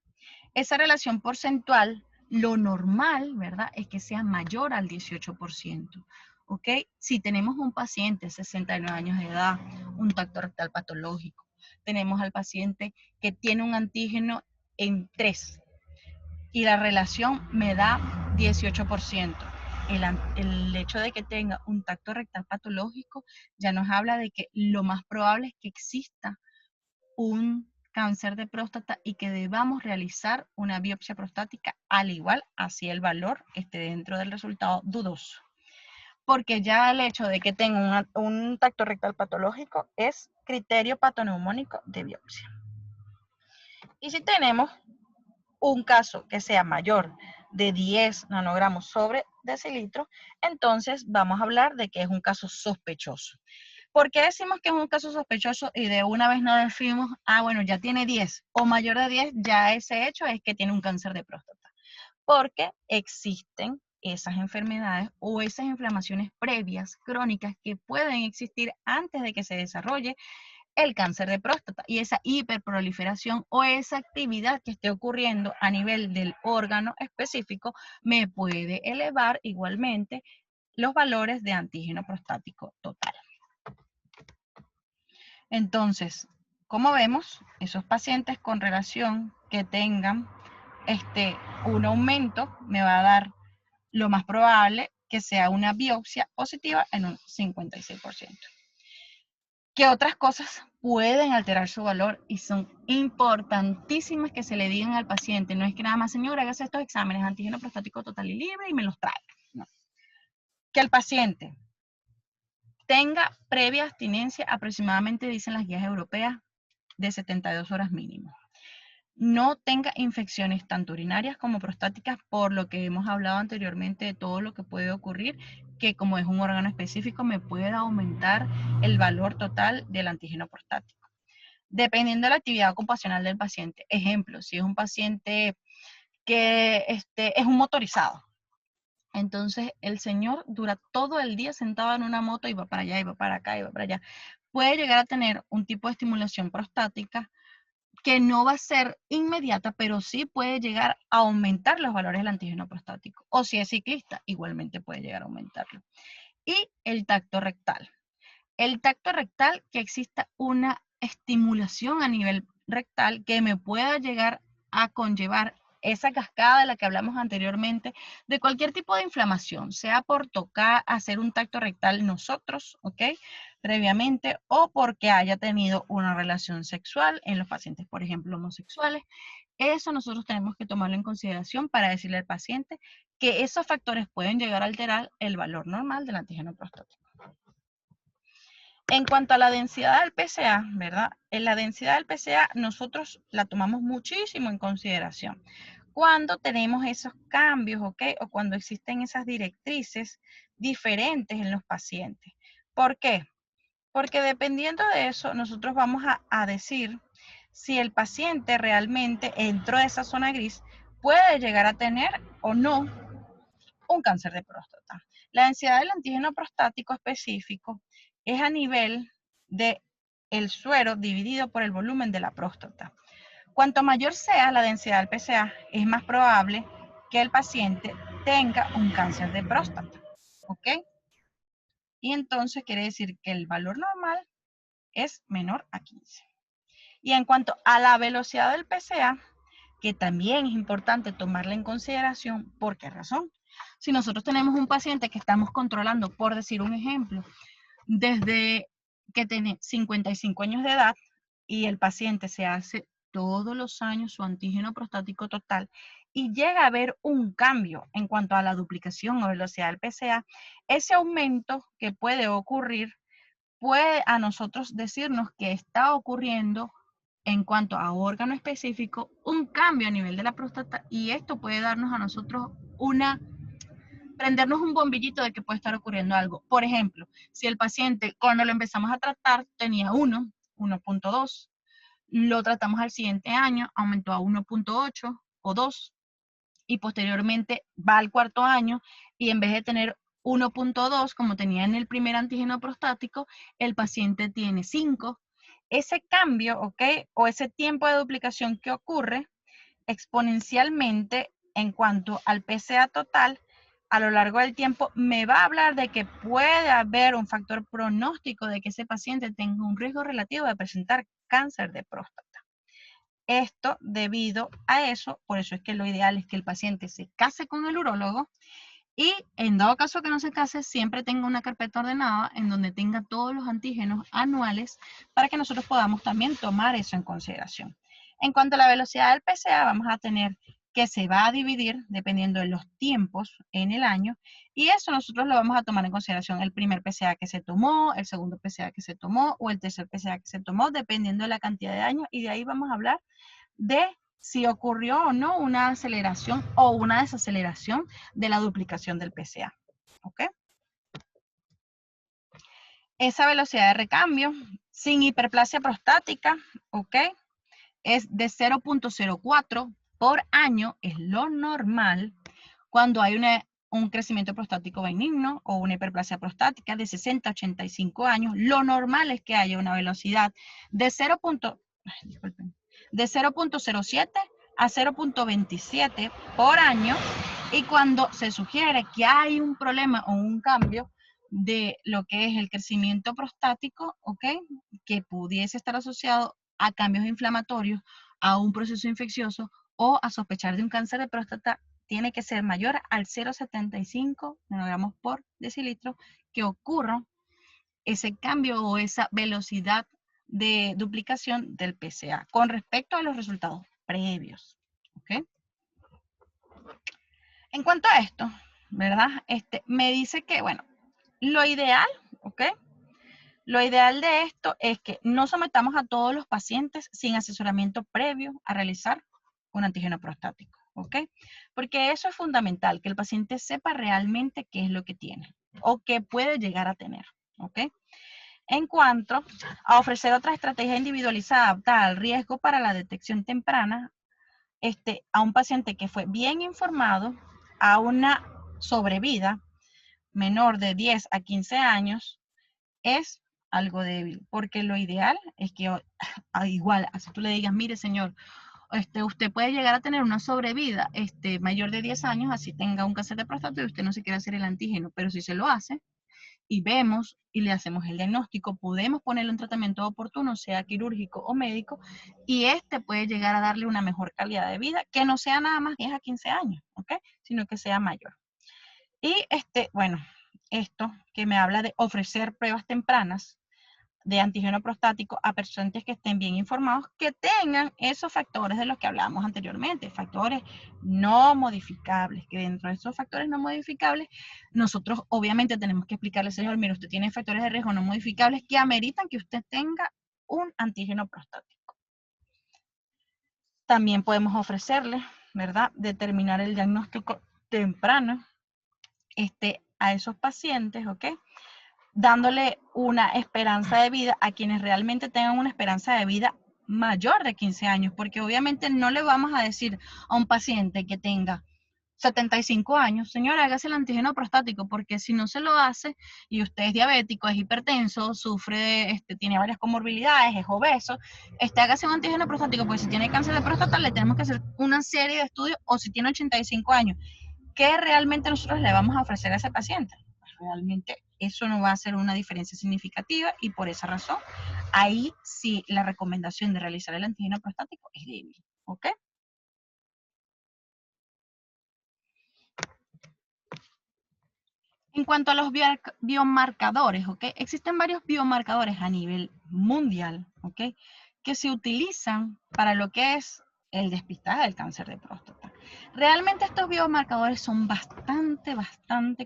Esa relación porcentual, lo normal, ¿verdad?, es que sea mayor al 18%. ¿Ok? Si tenemos un paciente de 69 años de edad, un tacto rectal patológico, tenemos al paciente que tiene un antígeno en 3 y la relación me da 18%. El hecho de que tenga un tacto rectal patológico ya nos habla de que lo más probable es que exista un cáncer de próstata y que debamos realizar una biopsia prostática, al igual así el valor esté dentro del resultado dudoso. Porque ya el hecho de que tenga un tacto rectal patológico es criterio patoneumónico de biopsia. Y si tenemos un caso que sea mayor de 10 nanogramos sobre decilitro, entonces vamos a hablar de que es un caso sospechoso. ¿Por qué decimos que es un caso sospechoso y de una vez no decimos, bueno, ya tiene 10 o mayor de 10, ya ese hecho es que tiene un cáncer de próstata? Porque existen esas enfermedades o esas inflamaciones previas crónicas que pueden existir antes de que se desarrolle el cáncer de próstata, y esa hiperproliferación o esa actividad que esté ocurriendo a nivel del órgano específico me puede elevar igualmente los valores de antígeno prostático total. Entonces, como vemos, esos pacientes con relación que tengan un aumento me va a dar lo más probable que sea una biopsia positiva en un 56%. ¿Qué otras cosas pueden alterar su valor y son importantísimas que se le digan al paciente? No es que nada más, señora, hágase estos exámenes, antígeno prostático total y libre y me los trae. No. Que el paciente tenga previa abstinencia, aproximadamente dicen las guías europeas, de 72 horas mínimo. No tenga infecciones tanto urinarias como prostáticas, por lo que hemos hablado anteriormente de todo lo que puede ocurrir, que como es un órgano específico me puede aumentar el valor total del antígeno prostático. Dependiendo de la actividad ocupacional del paciente. Ejemplo, si es un paciente que es un motorizado, entonces el señor dura todo el día sentado en una moto y va para allá, y va para acá, y va para allá. Puede llegar a tener un tipo de estimulación prostática que no va a ser inmediata, pero sí puede llegar a aumentar los valores del antígeno prostático. O si es ciclista, igualmente puede llegar a aumentarlo. Y el tacto rectal. El tacto rectal, que exista una estimulación a nivel rectal que me pueda llegar a conllevar esa cascada de la que hablamos anteriormente, de cualquier tipo de inflamación, sea por tocar, hacer un tacto rectal nosotros, ¿ok? Previamente, o porque haya tenido una relación sexual en los pacientes, por ejemplo, homosexuales. Eso nosotros tenemos que tomarlo en consideración para decirle al paciente que esos factores pueden llegar a alterar el valor normal del antígeno prostático. En cuanto a la densidad del PSA, ¿verdad? En la densidad del PSA nosotros la tomamos muchísimo en consideración cuando tenemos esos cambios, ¿ok? O cuando existen esas directrices diferentes en los pacientes. ¿Por qué? Porque dependiendo de eso, nosotros vamos a decir si el paciente realmente entró de esa zona gris, puede llegar a tener o no un cáncer de próstata. La densidad del antígeno prostático específico es a nivel de el suero dividido por el volumen de la próstata. Cuanto mayor sea la densidad del PSA, es más probable que el paciente tenga un cáncer de próstata. ¿Ok? Y entonces quiere decir que el valor normal es menor a 15. Y en cuanto a la velocidad del PSA, que también es importante tomarla en consideración, ¿por qué razón? Si nosotros tenemos un paciente que estamos controlando, por decir un ejemplo, desde que tiene 55 años de edad y el paciente se hace todos los años su antígeno prostático total y llega a haber un cambio en cuanto a la duplicación o velocidad del PSA, ese aumento que puede ocurrir puede a nosotros decirnos que está ocurriendo en cuanto a órgano específico un cambio a nivel de la próstata, y esto puede darnos a nosotros prendernos un bombillito de que puede estar ocurriendo algo. Por ejemplo, si el paciente cuando lo empezamos a tratar tenía 1.2, lo tratamos al siguiente año, aumentó a 1.8 o 2, y posteriormente va al cuarto año y en vez de tener 1.2 como tenía en el primer antígeno prostático, el paciente tiene 5. Ese cambio, ¿ok? O ese tiempo de duplicación que ocurre exponencialmente en cuanto al PSA total a lo largo del tiempo me va a hablar de que puede haber un factor pronóstico de que ese paciente tenga un riesgo relativo de presentar cáncer de próstata. Esto debido a eso, por eso es que lo ideal es que el paciente se case con el urólogo y en dado caso que no se case, siempre tenga una carpeta ordenada en donde tenga todos los antígenos anuales para que nosotros podamos también tomar eso en consideración. En cuanto a la velocidad del PSA, vamos a tener que se va a dividir dependiendo de los tiempos en el año y eso nosotros lo vamos a tomar en consideración el primer PSA que se tomó, el segundo PSA que se tomó o el tercer PSA que se tomó, dependiendo de la cantidad de años y de ahí vamos a hablar de si ocurrió o no una aceleración o una desaceleración de la duplicación del PSA. ¿Ok? Esa velocidad de recambio sin hiperplasia prostática, ¿ok? Es de 0.04 por año, es lo normal cuando hay un crecimiento prostático benigno o una hiperplasia prostática de 60 a 85 años. Lo normal es que haya una velocidad de 0.07 a 0.27 por año y cuando se sugiere que hay un problema o un cambio de lo que es el crecimiento prostático, ¿ok? Que pudiese estar asociado a cambios inflamatorios, a un proceso infeccioso o a sospechar de un cáncer de próstata, tiene que ser mayor al 0.75 nanogramos por decilitro que ocurra ese cambio o esa velocidad de duplicación del PSA con respecto a los resultados previos. ¿Ok? En cuanto a esto, ¿verdad? Me dice que, bueno, lo ideal, ¿ok? Lo ideal de esto es que no sometamos a todos los pacientes sin asesoramiento previo a realizar un antígeno prostático, ¿ok? Porque eso es fundamental, que el paciente sepa realmente qué es lo que tiene o qué puede llegar a tener, ¿ok? En cuanto a ofrecer otra estrategia individualizada adaptada al riesgo para la detección temprana, a un paciente que fue bien informado, a una sobrevida menor de 10 a 15 años, es algo débil, porque lo ideal es que igual, así tú le digas, mire señor, usted puede llegar a tener una sobrevida mayor de 10 años, así tenga un cáncer de próstata y usted no se quiere hacer el antígeno, pero si se lo hace y vemos y le hacemos el diagnóstico, podemos ponerle un tratamiento oportuno, sea quirúrgico o médico, y puede llegar a darle una mejor calidad de vida, que no sea nada más 10 a 15 años, ¿ok? Sino que sea mayor. Y bueno, esto que me habla de ofrecer pruebas tempranas de antígeno prostático a pacientes que estén bien informados, que tengan esos factores de los que hablábamos anteriormente, factores no modificables, que dentro de esos factores no modificables, nosotros obviamente tenemos que explicarle, señor, mire, usted tiene factores de riesgo no modificables que ameritan que usted tenga un antígeno prostático. También podemos ofrecerle, ¿verdad?, determinar el diagnóstico temprano a esos pacientes, ¿ok? Dándole una esperanza de vida a quienes realmente tengan una esperanza de vida mayor de 15 años, porque obviamente no le vamos a decir a un paciente que tenga 75 años, señora, hágase el antígeno prostático, porque si no se lo hace y usted es diabético, es hipertenso, sufre, tiene varias comorbilidades, es obeso, hágase un antígeno prostático, porque si tiene cáncer de próstata le tenemos que hacer una serie de estudios, o si tiene 85 años, ¿qué realmente nosotros le vamos a ofrecer a ese paciente? Realmente eso no va a ser una diferencia significativa y por esa razón, ahí sí la recomendación de realizar el antígeno prostático es débil, ¿ok? En cuanto a los biomarcadores, ¿ok? Existen varios biomarcadores a nivel mundial, ¿ok? Que se utilizan para lo que es el despistaje del cáncer de próstata. Realmente estos biomarcadores son bastante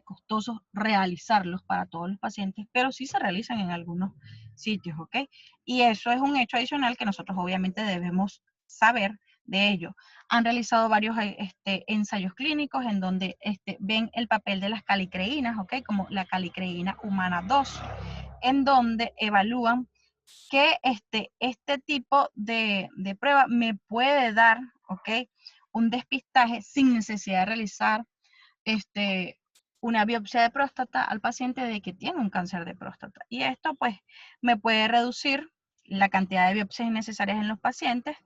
costosos realizarlos para todos los pacientes, pero sí se realizan en algunos sitios, ¿ok? Y eso es un hecho adicional que nosotros obviamente debemos saber de ello. Han realizado varios ensayos clínicos en donde ven el papel de las calicreínas, ¿ok? Como la calicreína humana 2, en donde evalúan que este tipo de prueba me puede dar, ¿ok? Un despistaje sin necesidad de realizar una biopsia de próstata al paciente de que tiene un cáncer de próstata. Y esto pues me puede reducir la cantidad de biopsias innecesarias en los pacientes,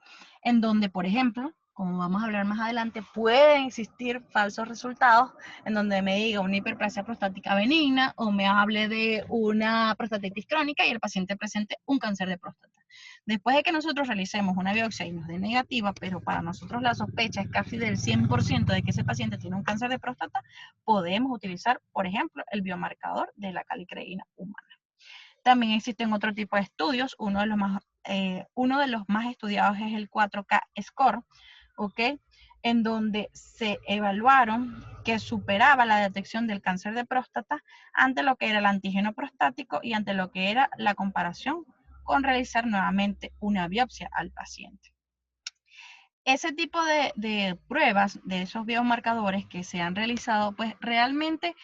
en donde, por ejemplo, como vamos a hablar más adelante, pueden existir falsos resultados en donde me diga una hiperplasia prostática benigna o me hable de una prostatitis crónica y el paciente presente un cáncer de próstata. Después de que nosotros realicemos una biopsia y nos dé negativa, pero para nosotros la sospecha es casi del 100% de que ese paciente tiene un cáncer de próstata, podemos utilizar, por ejemplo, el biomarcador de la calicreína humana. También existen otro tipo de estudios, uno de los más estudiados es el 4K Score, ¿ok? En donde se evaluaron que superaba la detección del cáncer de próstata ante lo que era el antígeno prostático y ante lo que era la comparación con realizar nuevamente una biopsia al paciente. Ese tipo de pruebas, de esos biomarcadores que se han realizado, pues realmente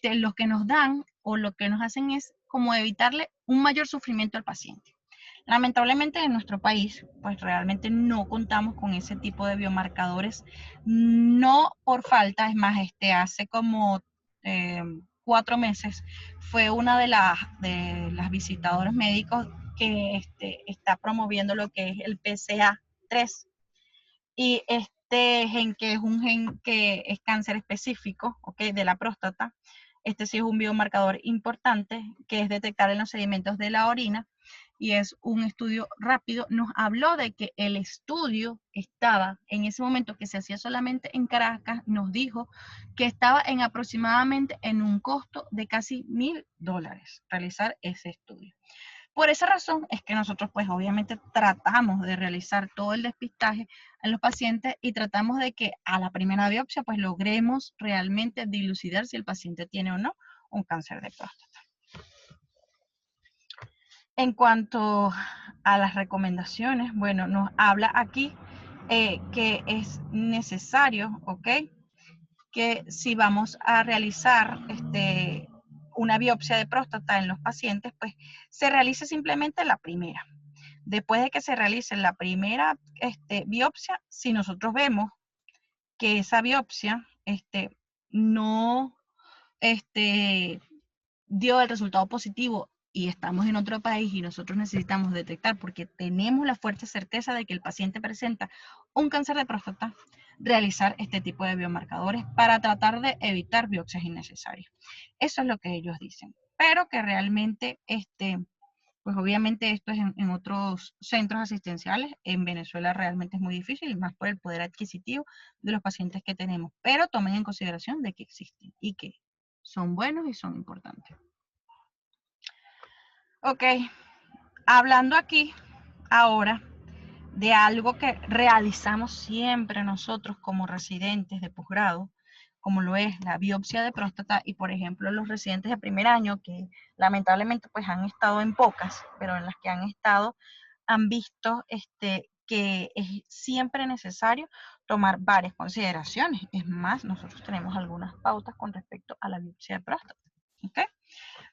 lo que nos dan o lo que nos hacen es como evitarle un mayor sufrimiento al paciente. Lamentablemente en nuestro país, pues realmente no contamos con ese tipo de biomarcadores, no por falta, es más, hace como 4 meses fue una de las visitadoras médicos que está promoviendo lo que es el PSA3 y este gen que es un gen que es cáncer específico, ¿ok? De la próstata. Este sí es un biomarcador importante que es detectar en los sedimentos de la orina y es un estudio rápido. Nos habló de que el estudio estaba en ese momento que se hacía solamente en Caracas, nos dijo que estaba en aproximadamente en un costo de casi $1,000 realizar ese estudio. Por esa razón es que nosotros pues obviamente tratamos de realizar todo el despistaje en los pacientes y tratamos de que a la primera biopsia pues logremos realmente dilucidar si el paciente tiene o no un cáncer de próstata. En cuanto a las recomendaciones, bueno, nos habla aquí que es necesario, ¿ok? Que si vamos a realizar una biopsia de próstata en los pacientes, pues se realice simplemente la primera. Después de que se realice la primera biopsia, si nosotros vemos que esa biopsia no dio el resultado positivo y estamos en otro país y nosotros necesitamos detectar porque tenemos la fuerte certeza de que el paciente presenta un cáncer de próstata, realizar este tipo de biomarcadores para tratar de evitar biopsias innecesarias. Eso es lo que ellos dicen, pero que realmente pues obviamente esto es en otros centros asistenciales. En Venezuela realmente es muy difícil, y más por el poder adquisitivo de los pacientes que tenemos. Pero tomen en consideración de que existen y que son buenos y son importantes. Ok, hablando aquí ahora de algo que realizamos siempre nosotros como residentes de posgrado, como lo es la biopsia de próstata, y por ejemplo los residentes de primer año que lamentablemente pues han estado en pocas, pero en las que han estado han visto que es siempre necesario tomar varias consideraciones. Es más, nosotros tenemos algunas pautas con respecto a la biopsia de próstata. ¿Okay?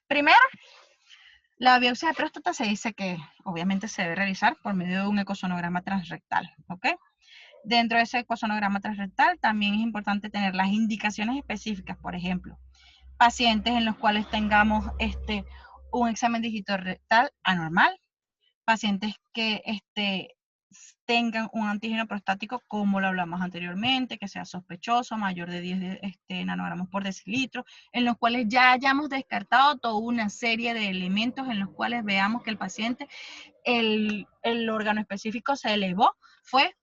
Primero, la biopsia de próstata se dice que obviamente se debe realizar por medio de un ecosonograma transrectal, ¿ok? Dentro de ese ecosonograma transrectal también es importante tener las indicaciones específicas, por ejemplo, pacientes en los cuales tengamos un examen dígito rectal anormal, pacientes que tengan un antígeno prostático, como lo hablamos anteriormente, que sea sospechoso, mayor de 10 nanogramos por decilitro, en los cuales ya hayamos descartado toda una serie de elementos en los cuales veamos que el paciente, el órgano específico se elevó, fue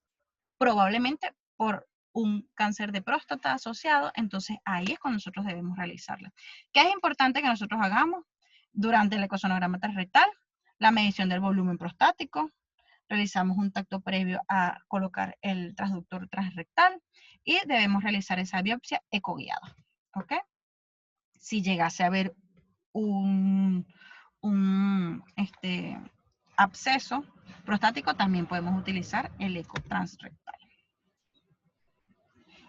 probablemente por un cáncer de próstata asociado, entonces ahí es cuando nosotros debemos realizarla. ¿Qué es importante que nosotros hagamos durante el ecosonograma transrectal? La medición del volumen prostático, realizamos un tacto previo a colocar el transductor transrectal y debemos realizar esa biopsia ecoguiada, ¿ok? Si llegase a haber un absceso prostático, también podemos utilizar el eco transrectal.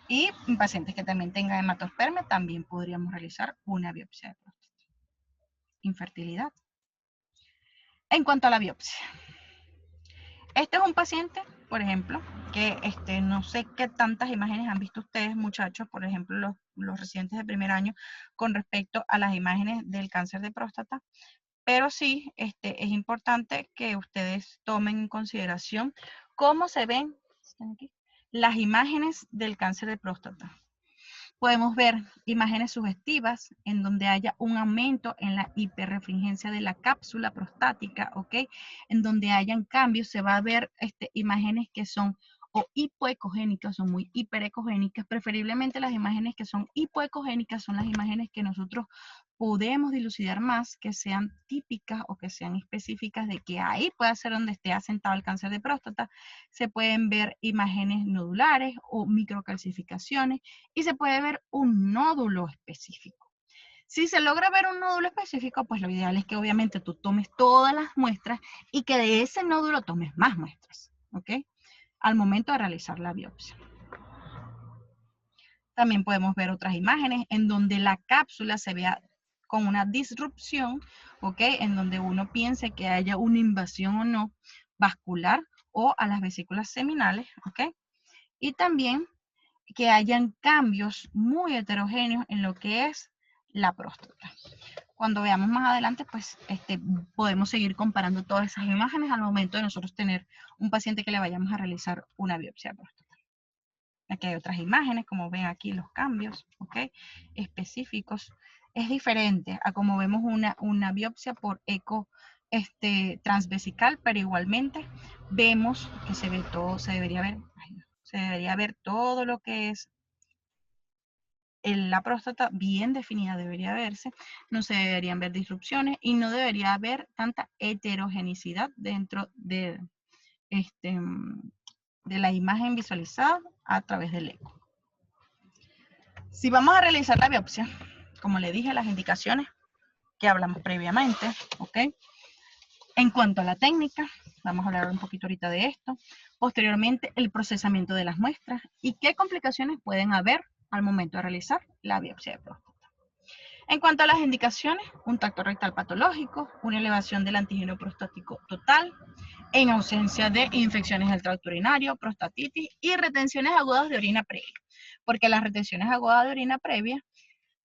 Y en pacientes que también tengan hematospermia, también podríamos realizar una biopsia de próstata. Infertilidad. En cuanto a la biopsia, este es un paciente, por ejemplo, que no sé qué tantas imágenes han visto ustedes, muchachos, por ejemplo, los residentes de primer año, con respecto a las imágenes del cáncer de próstata, pero sí es importante que ustedes tomen en consideración cómo se ven las imágenes del cáncer de próstata. Podemos ver imágenes sugestivas en donde haya un aumento en la hiperrefringencia de la cápsula prostática, ¿ok? En donde hayan cambios, se va a ver imágenes que son o hipoecogénicas o muy hiperecogénicas. Preferiblemente las imágenes que son hipoecogénicas son las imágenes que nosotros podemos dilucidar más, que sean típicas o que sean específicas de que ahí puede ser donde esté asentado el cáncer de próstata. Se pueden ver imágenes nodulares o microcalcificaciones y se puede ver un nódulo específico. Si se logra ver un nódulo específico, pues lo ideal es que obviamente tú tomes todas las muestras y que de ese nódulo tomes más muestras, ¿ok? Al momento de realizar la biopsia. También podemos ver otras imágenes en donde la cápsula se vea con una disrupción, ¿ok? En donde uno piense que haya una invasión o no vascular o a las vesículas seminales, ¿ok? Y también que hayan cambios muy heterogéneos en lo que es la próstata. Cuando veamos más adelante, pues podemos seguir comparando todas esas imágenes al momento de nosotros tener un paciente que le vayamos a realizar una biopsia de próstata. Aquí hay otras imágenes, como ven aquí los cambios, ¿ok? Específicos. Es diferente a como vemos una biopsia por eco transvesical, pero igualmente vemos que se ve todo, se debería ver todo lo que es la próstata bien definida, debería verse, no se deberían ver disrupciones y no debería haber tanta heterogenicidad dentro de la imagen visualizada a través del eco. Si vamos a realizar la biopsia, como le dije, las indicaciones que hablamos previamente, ¿ok? En cuanto a la técnica, vamos a hablar un poquito ahorita de esto. Posteriormente, el procesamiento de las muestras y qué complicaciones pueden haber al momento de realizar la biopsia de próstata. En cuanto a las indicaciones, un tracto rectal patológico, una elevación del antígeno prostático total, en ausencia de infecciones del tracto urinario, prostatitis y retenciones agudas de orina previa. Porque las retenciones agudas de orina previa,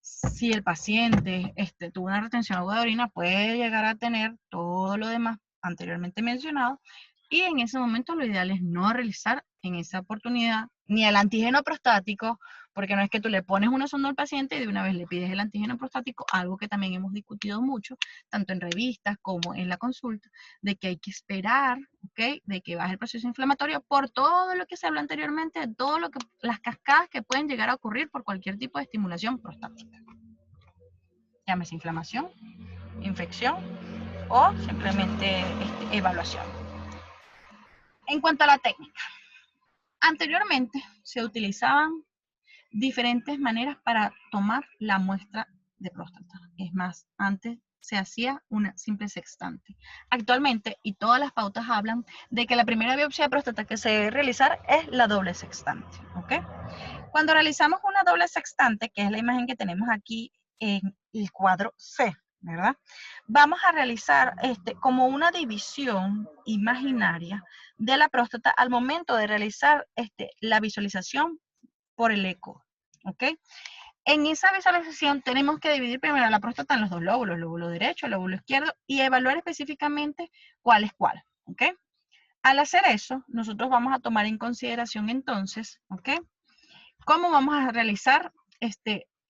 si el paciente tuvo una retención aguda de orina, puede llegar a tener todo lo demás anteriormente mencionado, y en ese momento lo ideal es no realizar en esa oportunidad ni el antígeno prostático, porque no es que tú le pones una sonda al paciente y de una vez le pides el antígeno prostático, algo que también hemos discutido mucho, tanto en revistas como en la consulta, de que hay que esperar, ¿ok? De que baje el proceso inflamatorio por todo lo que se habló anteriormente, todo lo que, las cascadas que pueden llegar a ocurrir por cualquier tipo de estimulación prostática. Llámese inflamación, infección o simplemente evaluación. En cuanto a la técnica, anteriormente se utilizaban diferentes maneras para tomar la muestra de próstata. Es más, antes se hacía una simple sextante. Actualmente, y todas las pautas hablan de que la primera biopsia de próstata que se debe realizar es la doble sextante, ¿ok? Cuando realizamos una doble sextante, que es la imagen que tenemos aquí en el cuadro C, ¿verdad? Vamos a realizar como una división imaginaria de la próstata al momento de realizar la visualización por el eco, ¿ok? En esa visualización tenemos que dividir primero la próstata en los dos lóbulos, el lóbulo derecho, el lóbulo izquierdo, y evaluar específicamente cuál es cuál, ¿ok? Al hacer eso, nosotros vamos a tomar en consideración entonces, ¿ok? ¿Cómo vamos a realizar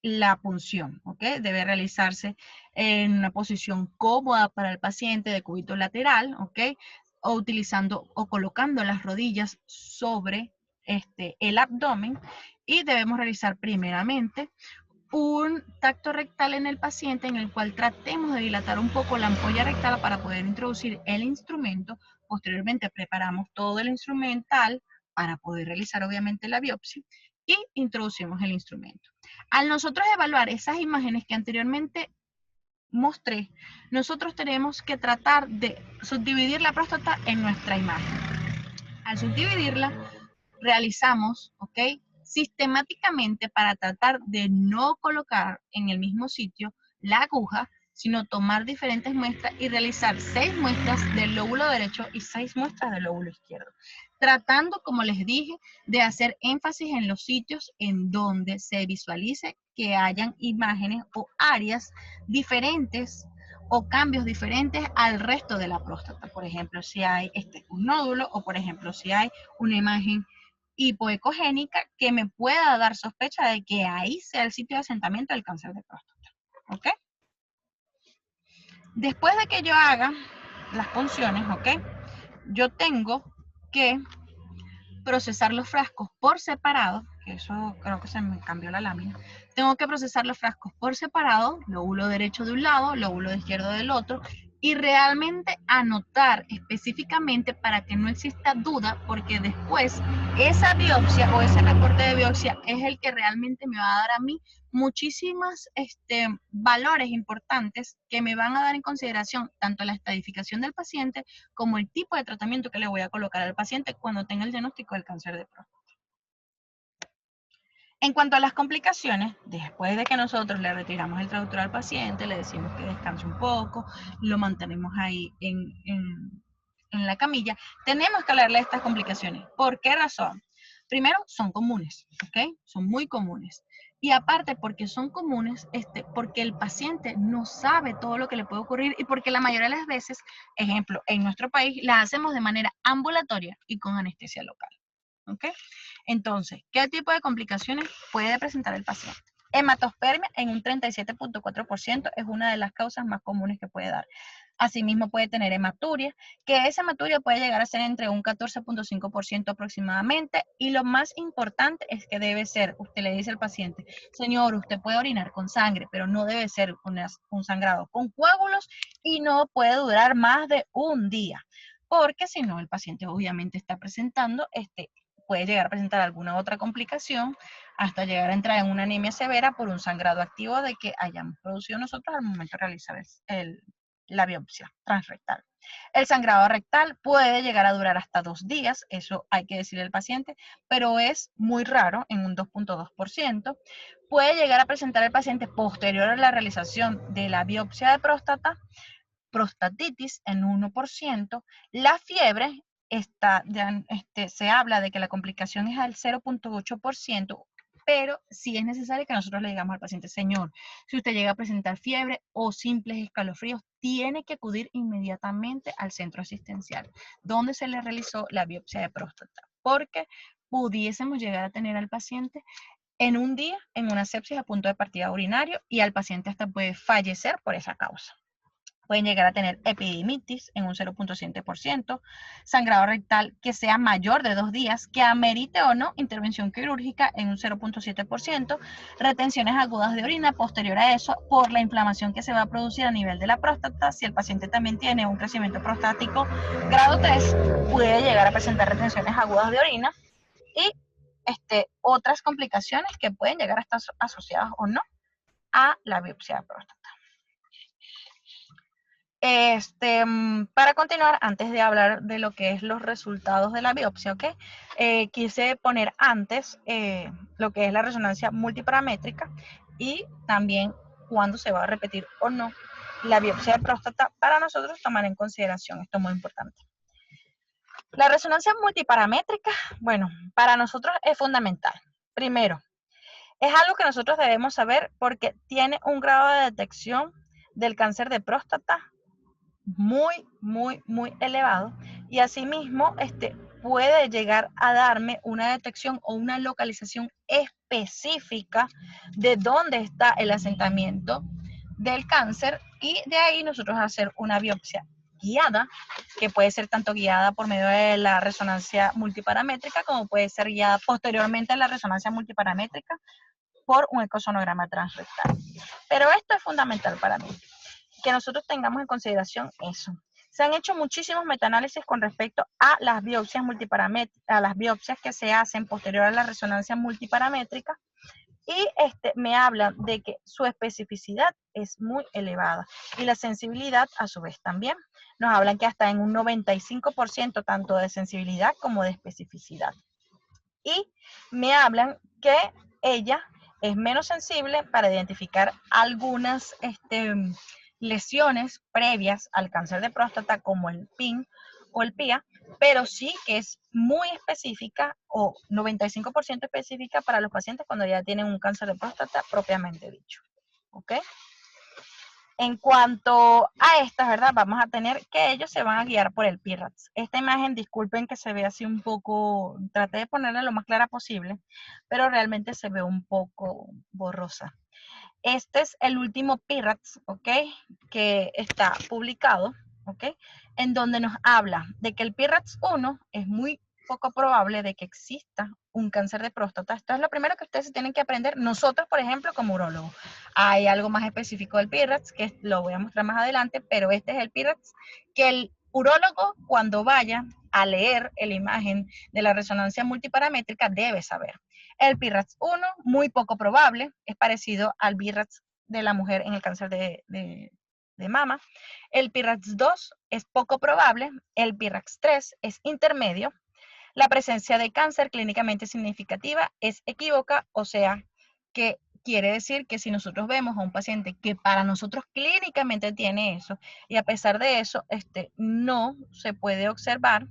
la punción? ¿Ok? Debe realizarse en una posición cómoda para el paciente de cúbito lateral, ¿ok? O utilizando o colocando las rodillas sobre el abdomen, y debemos realizar primeramente un tacto rectal en el paciente en el cual tratemos de dilatar un poco la ampolla rectal para poder introducir el instrumento. Posteriormente preparamos todo el instrumental para poder realizar obviamente la biopsia y introducimos el instrumento. Al nosotros evaluar esas imágenes que anteriormente mostré, nosotros tenemos que tratar de subdividir la próstata en nuestra imagen. Al subdividirla, realizamos, ¿ok? Sistemáticamente para tratar de no colocar en el mismo sitio la aguja, sino tomar diferentes muestras y realizar 6 muestras del lóbulo derecho y 6 muestras del lóbulo izquierdo. Tratando, como les dije, de hacer énfasis en los sitios en donde se visualice que hayan imágenes o áreas diferentes o cambios diferentes al resto de la próstata. Por ejemplo, si hay un nódulo o por ejemplo, si hay una imagen hipoecogénica que me pueda dar sospecha de que ahí sea el sitio de asentamiento del cáncer de próstata. ¿Ok? Después de que yo haga las punciones, ¿ok? Yo tengo que procesar los frascos por separado, que eso creo que se me cambió la lámina. Tengo que procesar los frascos por separado, lóbulo derecho de un lado, lóbulo izquierdo del otro, y realmente anotar específicamente para que no exista duda, porque después esa biopsia o ese reporte de biopsia es el que realmente me va a dar a mí muchísimos valores importantes que me van a dar en consideración tanto la estadificación del paciente como el tipo de tratamiento que le voy a colocar al paciente cuando tenga el diagnóstico del cáncer de próstata. En cuanto a las complicaciones, después de que nosotros le retiramos el traductor al paciente, le decimos que descanse un poco, lo mantenemos ahí en la camilla, tenemos que hablarle de estas complicaciones. ¿Por qué razón? Primero, son comunes, ¿ok? Son muy comunes. Y aparte, porque son comunes, porque el paciente no sabe todo lo que le puede ocurrir y porque la mayoría de las veces, ejemplo, en nuestro país, la hacemos de manera ambulatoria y con anestesia local. ¿Ok? Entonces, ¿qué tipo de complicaciones puede presentar el paciente? Hematospermia en un 37.4% es una de las causas más comunes que puede dar. Asimismo puede tener hematuria, que esa hematuria puede llegar a ser entre un 14.5% aproximadamente, y lo más importante es que debe ser, usted le dice al paciente, señor, usted puede orinar con sangre, pero no debe ser un sangrado con coágulos y no puede durar más de un día, porque si no el paciente obviamente está presentando puede llegar a presentar alguna otra complicación hasta llegar a entrar en una anemia severa por un sangrado activo de que hayamos producido nosotros al momento de realizar la biopsia transrectal. El sangrado rectal puede llegar a durar hasta 2 días, eso hay que decirle al paciente, pero es muy raro, en un 2.2%. Puede llegar a presentar el paciente posterior a la realización de la biopsia de próstata, prostatitis en 1%, la fiebre se habla de que la complicación es al 0.8%, pero sí es necesario que nosotros le digamos al paciente, señor, si usted llega a presentar fiebre o simples escalofríos, tiene que acudir inmediatamente al centro asistencial, donde se le realizó la biopsia de próstata, porque pudiésemos llegar a tener al paciente en un día en una sepsis a punto de partida urinario y al paciente hasta puede fallecer por esa causa. Pueden llegar a tener epididimitis en un 0.7%, sangrado rectal que sea mayor de 2 días, que amerite o no intervención quirúrgica en un 0.7%, retenciones agudas de orina posterior a eso por la inflamación que se va a producir a nivel de la próstata. Si el paciente también tiene un crecimiento prostático grado 3, puede llegar a presentar retenciones agudas de orina y otras complicaciones que pueden llegar a estar asociadas o no a la biopsia de próstata. Para continuar, antes de hablar de lo que es los resultados de la biopsia, ¿ok? Quise poner antes lo que es la resonancia multiparamétrica y también cuándo se va a repetir o no la biopsia de próstata para nosotros tomar en consideración. Esto es muy importante. La resonancia multiparamétrica, bueno, para nosotros es fundamental. Primero, es algo que nosotros debemos saber porque tiene un grado de detección del cáncer de próstata muy, muy, muy elevado, y asimismo puede llegar a darme una detección o una localización específica de dónde está el asentamiento del cáncer, y de ahí nosotros hacer una biopsia guiada, que puede ser tanto guiada por medio de la resonancia multiparamétrica como puede ser guiada posteriormente a la resonancia multiparamétrica por un ecosonograma transrectal. Pero esto es fundamental para mí, que nosotros tengamos en consideración eso. Se han hecho muchísimos metaanálisis con respecto a las biopsias multiparamétricas, a las biopsias que se hacen posterior a la resonancia multiparamétrica, y me hablan de que su especificidad es muy elevada y la sensibilidad a su vez también. Nos hablan que hasta en un 95% tanto de sensibilidad como de especificidad. Y me hablan que ella es menos sensible para identificar algunas lesiones previas al cáncer de próstata como el PIN o el PIA, pero sí que es muy específica o 95% específica para los pacientes cuando ya tienen un cáncer de próstata propiamente dicho. ¿Ok? En cuanto a estas, ¿verdad? Vamos a tener que ellos se van a guiar por el PIRADS. Esta imagen, disculpen que se ve así un poco, traté de ponerla lo más clara posible, pero realmente se ve un poco borrosa. Este es el último PIRADS, ¿ok? Que está publicado, ¿ok? En donde nos habla de que el PIRADS 1 es muy poco probable de que exista un cáncer de próstata. Esto es lo primero que ustedes tienen que aprender. Nosotros, por ejemplo, como urólogos, hay algo más específico del PIRADS, que lo voy a mostrar más adelante, pero este es el PIRADS que el urólogo, cuando vaya a leer la imagen de la resonancia multiparamétrica, debe saber. El PIRADS 1, muy poco probable, es parecido al PIRADS de la mujer en el cáncer de mama. El PIRADS 2 es poco probable, el PIRADS 3 es intermedio. La presencia de cáncer clínicamente significativa es equívoca, o sea, que quiere decir que si nosotros vemos a un paciente que para nosotros clínicamente tiene eso, y a pesar de eso, no se puede observar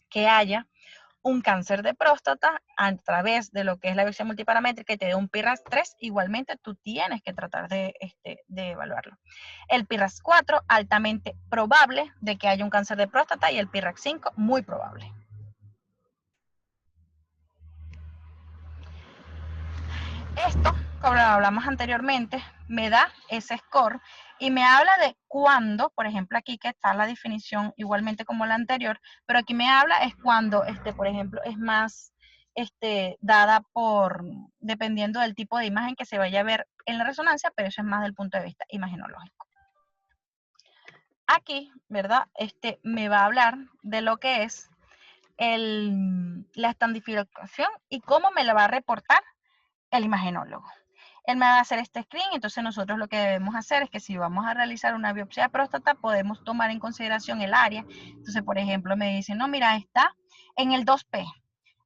que haya un cáncer de próstata a través de lo que es la biopsia multiparamétrica y te dé un PIRADS 3, igualmente tú tienes que tratar de evaluarlo. El PIRADS 4, altamente probable de que haya un cáncer de próstata, y el PIRADS 5, muy probable. Esto, como lo hablamos anteriormente, me da ese score y me habla de cuándo, por ejemplo aquí que está la definición igualmente como la anterior, pero aquí me habla es cuando, por ejemplo, es más dada por, dependiendo del tipo de imagen que se vaya a ver en la resonancia, pero eso es más del punto de vista imagenológico. Aquí, ¿verdad? Me va a hablar de lo que es la estandificación y cómo me la va a reportar el imagenólogo. Él me va a hacer este screen, entonces nosotros lo que debemos hacer es que si vamos a realizar una biopsia de próstata, podemos tomar en consideración el área. Entonces, por ejemplo, me dicen, no, mira, está en el 2P.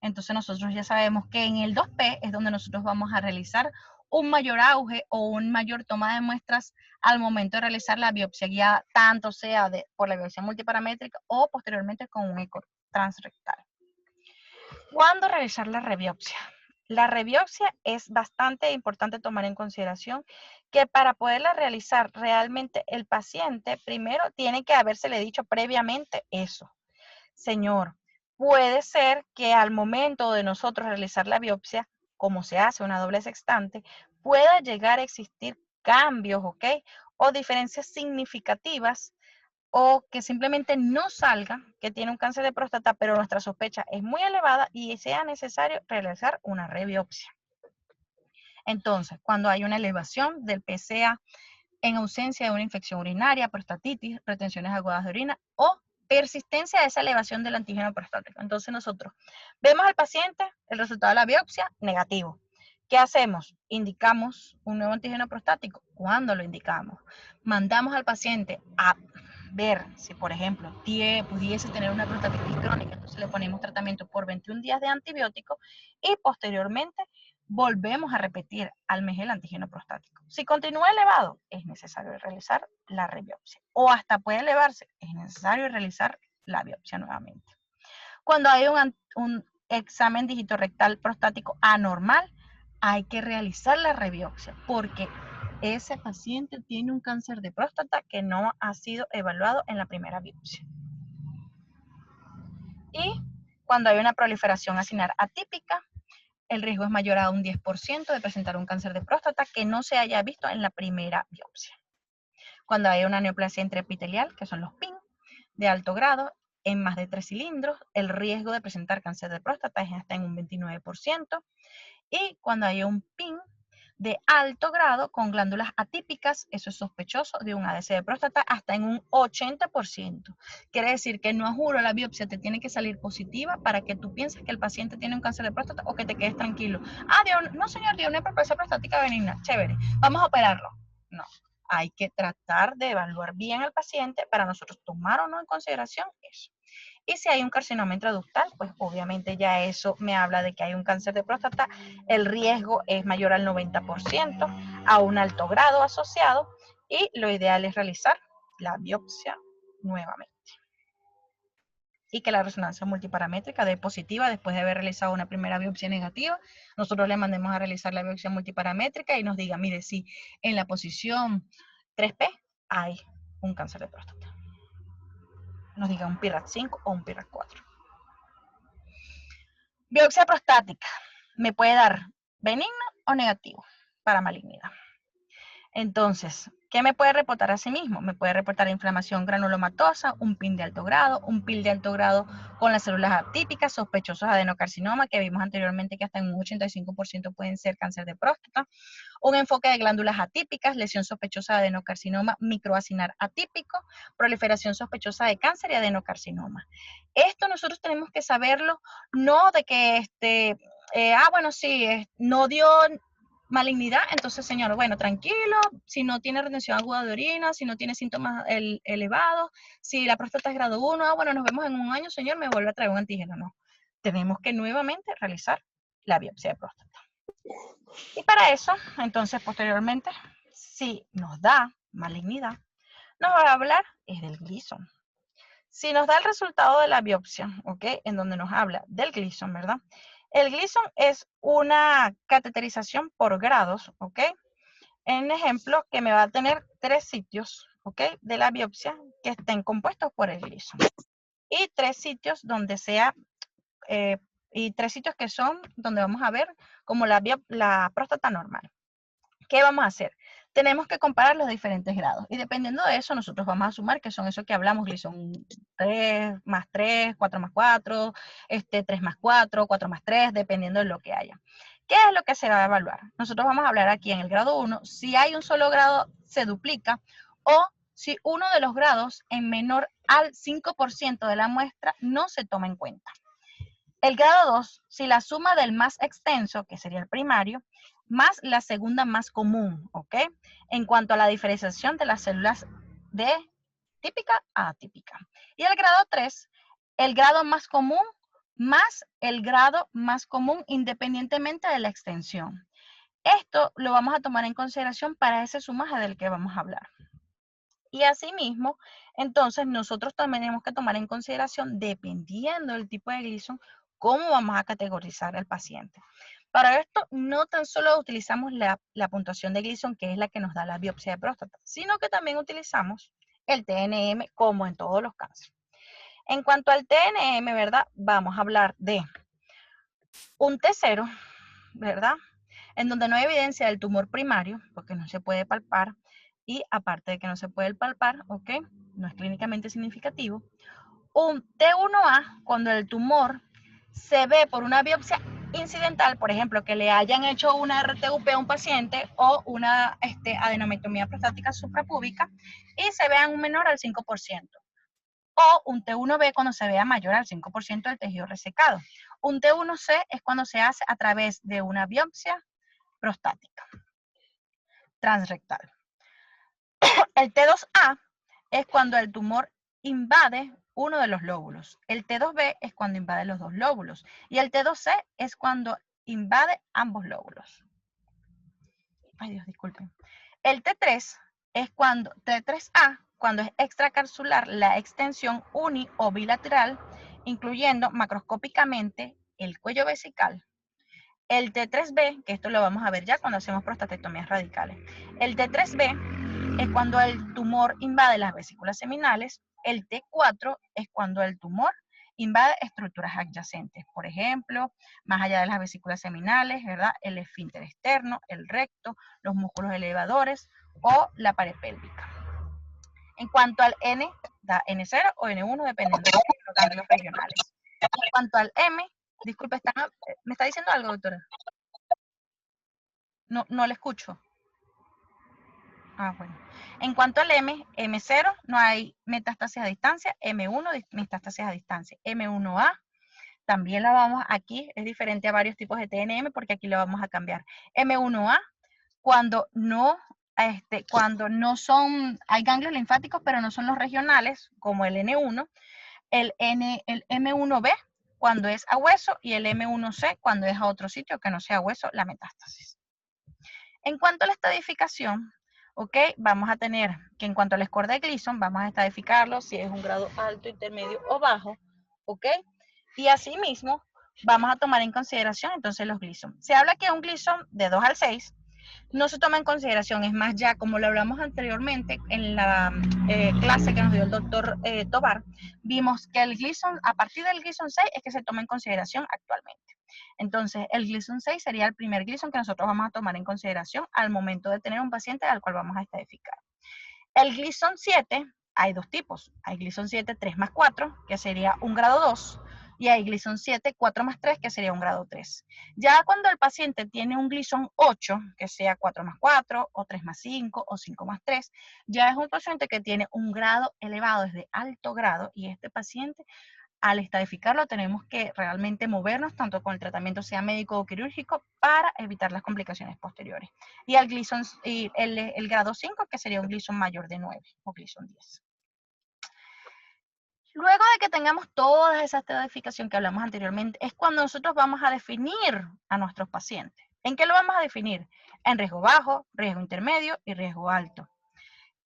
Entonces nosotros ya sabemos que en el 2P es donde nosotros vamos a realizar un mayor auge o un mayor toma de muestras al momento de realizar la biopsia guiada, tanto sea por la biopsia multiparamétrica o posteriormente con un eco transrectal. ¿Cuándo realizar la rebiopsia? La rebiopsia es bastante importante tomar en consideración que para poderla realizar realmente el paciente primero tiene que habérsele dicho previamente eso. Señor, puede ser que al momento de nosotros realizar la biopsia, como se hace una doble sextante, pueda llegar a existir cambios, ¿ok? O diferencias significativas o que simplemente no salga que tiene un cáncer de próstata, pero nuestra sospecha es muy elevada y sea necesario realizar una rebiopsia. Entonces, cuando hay una elevación del PSA en ausencia de una infección urinaria, prostatitis, retenciones agudas de orina o persistencia de esa elevación del antígeno prostático. Entonces nosotros vemos al paciente, el resultado de la biopsia, negativo. ¿Qué hacemos? Indicamos un nuevo antígeno prostático. ¿Cuándo lo indicamos? Mandamos al paciente a ver si, por ejemplo, pudiese tener una prostatitis crónica. Entonces le ponemos tratamiento por 21 días de antibiótico y posteriormente volvemos a repetir al mes el antígeno prostático. Si continúa elevado, es necesario realizar la rebiopsia. O hasta puede elevarse, es necesario realizar la biopsia nuevamente. Cuando hay un examen dígito rectal prostático anormal, hay que realizar la rebiopsia porque ese paciente tiene un cáncer de próstata que no ha sido evaluado en la primera biopsia. Y cuando hay una proliferación acinar atípica, el riesgo es mayor a un 10% de presentar un cáncer de próstata que no se haya visto en la primera biopsia. Cuando hay una neoplasia intraepitelial, que son los PIN, de alto grado, en más de 3 cilindros, el riesgo de presentar cáncer de próstata es hasta en un 29%. Y cuando hay un PIN de alto grado con glándulas atípicas, eso es sospechoso de un ADC de próstata hasta en un 80%. Quiere decir que no a juro la biopsia te tiene que salir positiva para que tú pienses que el paciente tiene un cáncer de próstata o que te quedes tranquilo. Ah, no señor, dio una hiperplasia prostática benigna, chévere, vamos a operarlo. No, hay que tratar de evaluar bien al paciente para nosotros tomar o no en consideración eso. Y si hay un carcinoma intraductal, pues obviamente ya eso me habla de que hay un cáncer de próstata. El riesgo es mayor al 90%, a un alto grado asociado, y lo ideal es realizar la biopsia nuevamente. Y que la resonancia multiparamétrica dé positiva después de haber realizado una primera biopsia negativa. Nosotros le mandemos a realizar la biopsia multiparamétrica y nos diga, mire, si en la posición 3P, hay un cáncer de próstata. Nos diga un PIRAT5 o un PIRAT4. Biopsia prostática. Me puede dar benigno o negativo para malignidad. Entonces, ¿qué me puede reportar a sí mismo? Me puede reportar inflamación granulomatosa, un PIN de alto grado, un PIN de alto grado con las células atípicas, sospechosos de adenocarcinoma, que vimos anteriormente que hasta en un 85% pueden ser cáncer de próstata, un enfoque de glándulas atípicas, lesión sospechosa de adenocarcinoma microacinar atípico, proliferación sospechosa de cáncer y adenocarcinoma. Esto nosotros tenemos que saberlo, no de que, bueno, sí, no dio malignidad, entonces, señor, bueno, tranquilo, si no tiene retención aguda de orina, si no tiene síntomas elevados, si la próstata es grado 1, bueno, nos vemos en un año, señor, me vuelve a traer un antígeno. No, tenemos que nuevamente realizar la biopsia de próstata. Y para eso, entonces, posteriormente, si nos da malignidad, nos va a hablar es del Gleason. Si nos da el resultado de la biopsia, ¿ok? En donde nos habla del Gleason, ¿verdad? El Gleason es una cateterización por grados, ¿ok? En ejemplo, que me va a tener 3 sitios, ¿ok? De la biopsia que estén compuestos por el Gleason. Y 3 sitios donde sea, y 3 sitios que son donde vamos a ver como la próstata normal. ¿Qué vamos a hacer? Tenemos que comparar los diferentes grados. Y dependiendo de eso, nosotros vamos a sumar, que son esos que hablamos, Gleason 3 más 3, 4 más 4, 3 más 4, 4 más 3, dependiendo de lo que haya. ¿Qué es lo que se va a evaluar? Nosotros vamos a hablar aquí en el grado 1, si hay un solo grado, se duplica, o si uno de los grados en menor al 5% de la muestra no se toma en cuenta. El grado 2, si la suma del más extenso, que sería el primario, más la segunda más común, ¿ok? En cuanto a la diferenciación de las células de típica a atípica. Y el grado 3, el grado más común más el grado más común independientemente de la extensión. Esto lo vamos a tomar en consideración para ese sumaje del que vamos a hablar. Y asimismo, entonces nosotros también tenemos que tomar en consideración, dependiendo del tipo de Gleason, cómo vamos a categorizar al paciente. Para esto, no tan solo utilizamos la puntuación de Gleason, que es la que nos da la biopsia de próstata, sino que también utilizamos el TNM, como en todos los cánceres. En cuanto al TNM, ¿verdad? Vamos a hablar de un T0, ¿verdad? En donde no hay evidencia del tumor primario, porque no se puede palpar, y aparte de que no se puede palpar, ¿ok? No es clínicamente significativo. Un T1A, cuando el tumor se ve por una biopsia incidental, por ejemplo, que le hayan hecho una RTUP a un paciente o una adenomectomía prostática suprapúbica y se vean un menor al 5%. O un T1B cuando se vea mayor al 5% del tejido resecado. Un T1C es cuando se hace a través de una biopsia prostática transrectal. El T2A es cuando el tumor invade uno de los lóbulos. El T2B es cuando invade los dos lóbulos. Y el T2C es cuando invade ambos lóbulos. Ay Dios, disculpen. El T3 es cuando, T3A, cuando es extracapsular la extensión uni o bilateral, incluyendo macroscópicamente el cuello vesical. El T3B, que esto lo vamos a ver ya cuando hacemos prostatectomías radicales. El T3B es cuando el tumor invade las vesículas seminales. El T4 es cuando el tumor invade estructuras adyacentes. Por ejemplo, más allá de las vesículas seminales, ¿verdad? El esfínter externo, el recto, los músculos elevadores o la pared pélvica. En cuanto al N, da N0 o N1, dependiendo de los ganglios regionales. En cuanto al M, disculpe, ¿me está diciendo algo, doctora? No le escucho. Ah, bueno. En cuanto al M0, no hay metástasis a distancia, M1, metástasis a distancia. M1A, también la vamos, aquí es diferente a varios tipos de TNM porque aquí lo vamos a cambiar. M1A, cuando no son, hay ganglios linfáticos, pero no son los regionales, como el N1, el M1B, cuando es a hueso, y el M1C, cuando es a otro sitio que no sea hueso, la metástasis. En cuanto a la estadificación, ¿ok? Vamos a tener que en cuanto al score de Gleason, vamos a estadificarlo si es un grado alto, intermedio o bajo, ¿ok? Y asimismo, vamos a tomar en consideración entonces los Gleason. Se habla que un Gleason de 2 al 6 no se toma en consideración. Es más, ya como lo hablamos anteriormente en la clase que nos dio el doctor Tobar, vimos que el Gleason, a partir del Gleason 6 es que se toma en consideración actualmente. Entonces, el Gleason 6 sería el primer Gleason que nosotros vamos a tomar en consideración al momento de tener un paciente al cual vamos a estadificar. El Gleason 7, hay dos tipos. Hay Gleason 7 3 más 4, que sería un grado 2, y hay Gleason 7 4 más 3, que sería un grado 3. Ya cuando el paciente tiene un Gleason 8, que sea 4 más 4, o 3 más 5, o 5 más 3, ya es un paciente que tiene un grado elevado, es de alto grado, y este paciente, al estadificarlo, tenemos que realmente movernos tanto con el tratamiento sea médico o quirúrgico para evitar las complicaciones posteriores. Y el Gleason, y el grado 5, que sería un Gleason mayor de 9 o Gleason 10. Luego de que tengamos toda esa estadificación que hablamos anteriormente, es cuando nosotros vamos a definir a nuestros pacientes. ¿En qué lo vamos a definir? En riesgo bajo, riesgo intermedio y riesgo alto.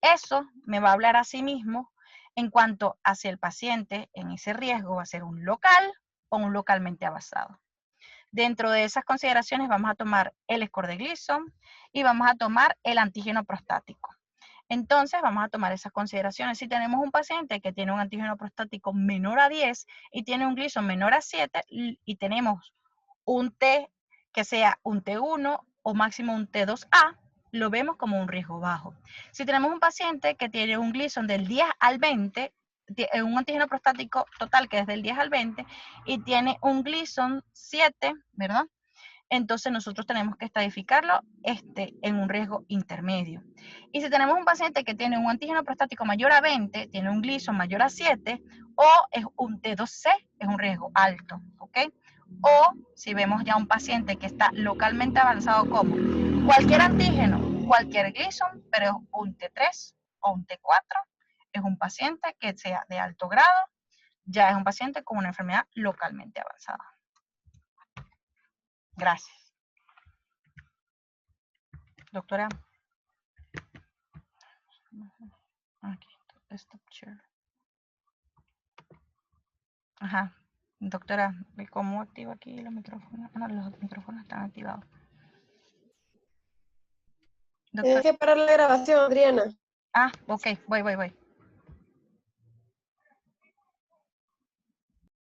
Eso me va a hablar a sí mismo en cuanto a si el paciente en ese riesgo va a ser un local o un localmente avanzado. Dentro de esas consideraciones vamos a tomar el score de Gleason y vamos a tomar el antígeno prostático. Entonces vamos a tomar esas consideraciones. Si tenemos un paciente que tiene un antígeno prostático menor a 10 y tiene un Gleason menor a 7 y tenemos un T que sea un T1 o máximo un T2A, lo vemos como un riesgo bajo. Si tenemos un paciente que tiene un Gleason del 10 al 20, un antígeno prostático total que es del 10 al 20 y tiene un Gleason 7, ¿verdad? Entonces nosotros tenemos que estadificarlo en un riesgo intermedio. Y si tenemos un paciente que tiene un antígeno prostático mayor a 20, tiene un Gleason mayor a 7 o es un T2C, es un riesgo alto, ¿ok? O si vemos ya un paciente que está localmente avanzado como cualquier antígeno, cualquier Gleason, pero es un T3 o un T4, es un paciente que sea de alto grado, ya es un paciente con una enfermedad localmente avanzada. Gracias. Doctora. Aquí, stop share. Ajá. Doctora, ¿cómo activo aquí los micrófonos? No, los micrófonos están activados. Tienes que parar la grabación, Adriana. Ah, ok, voy.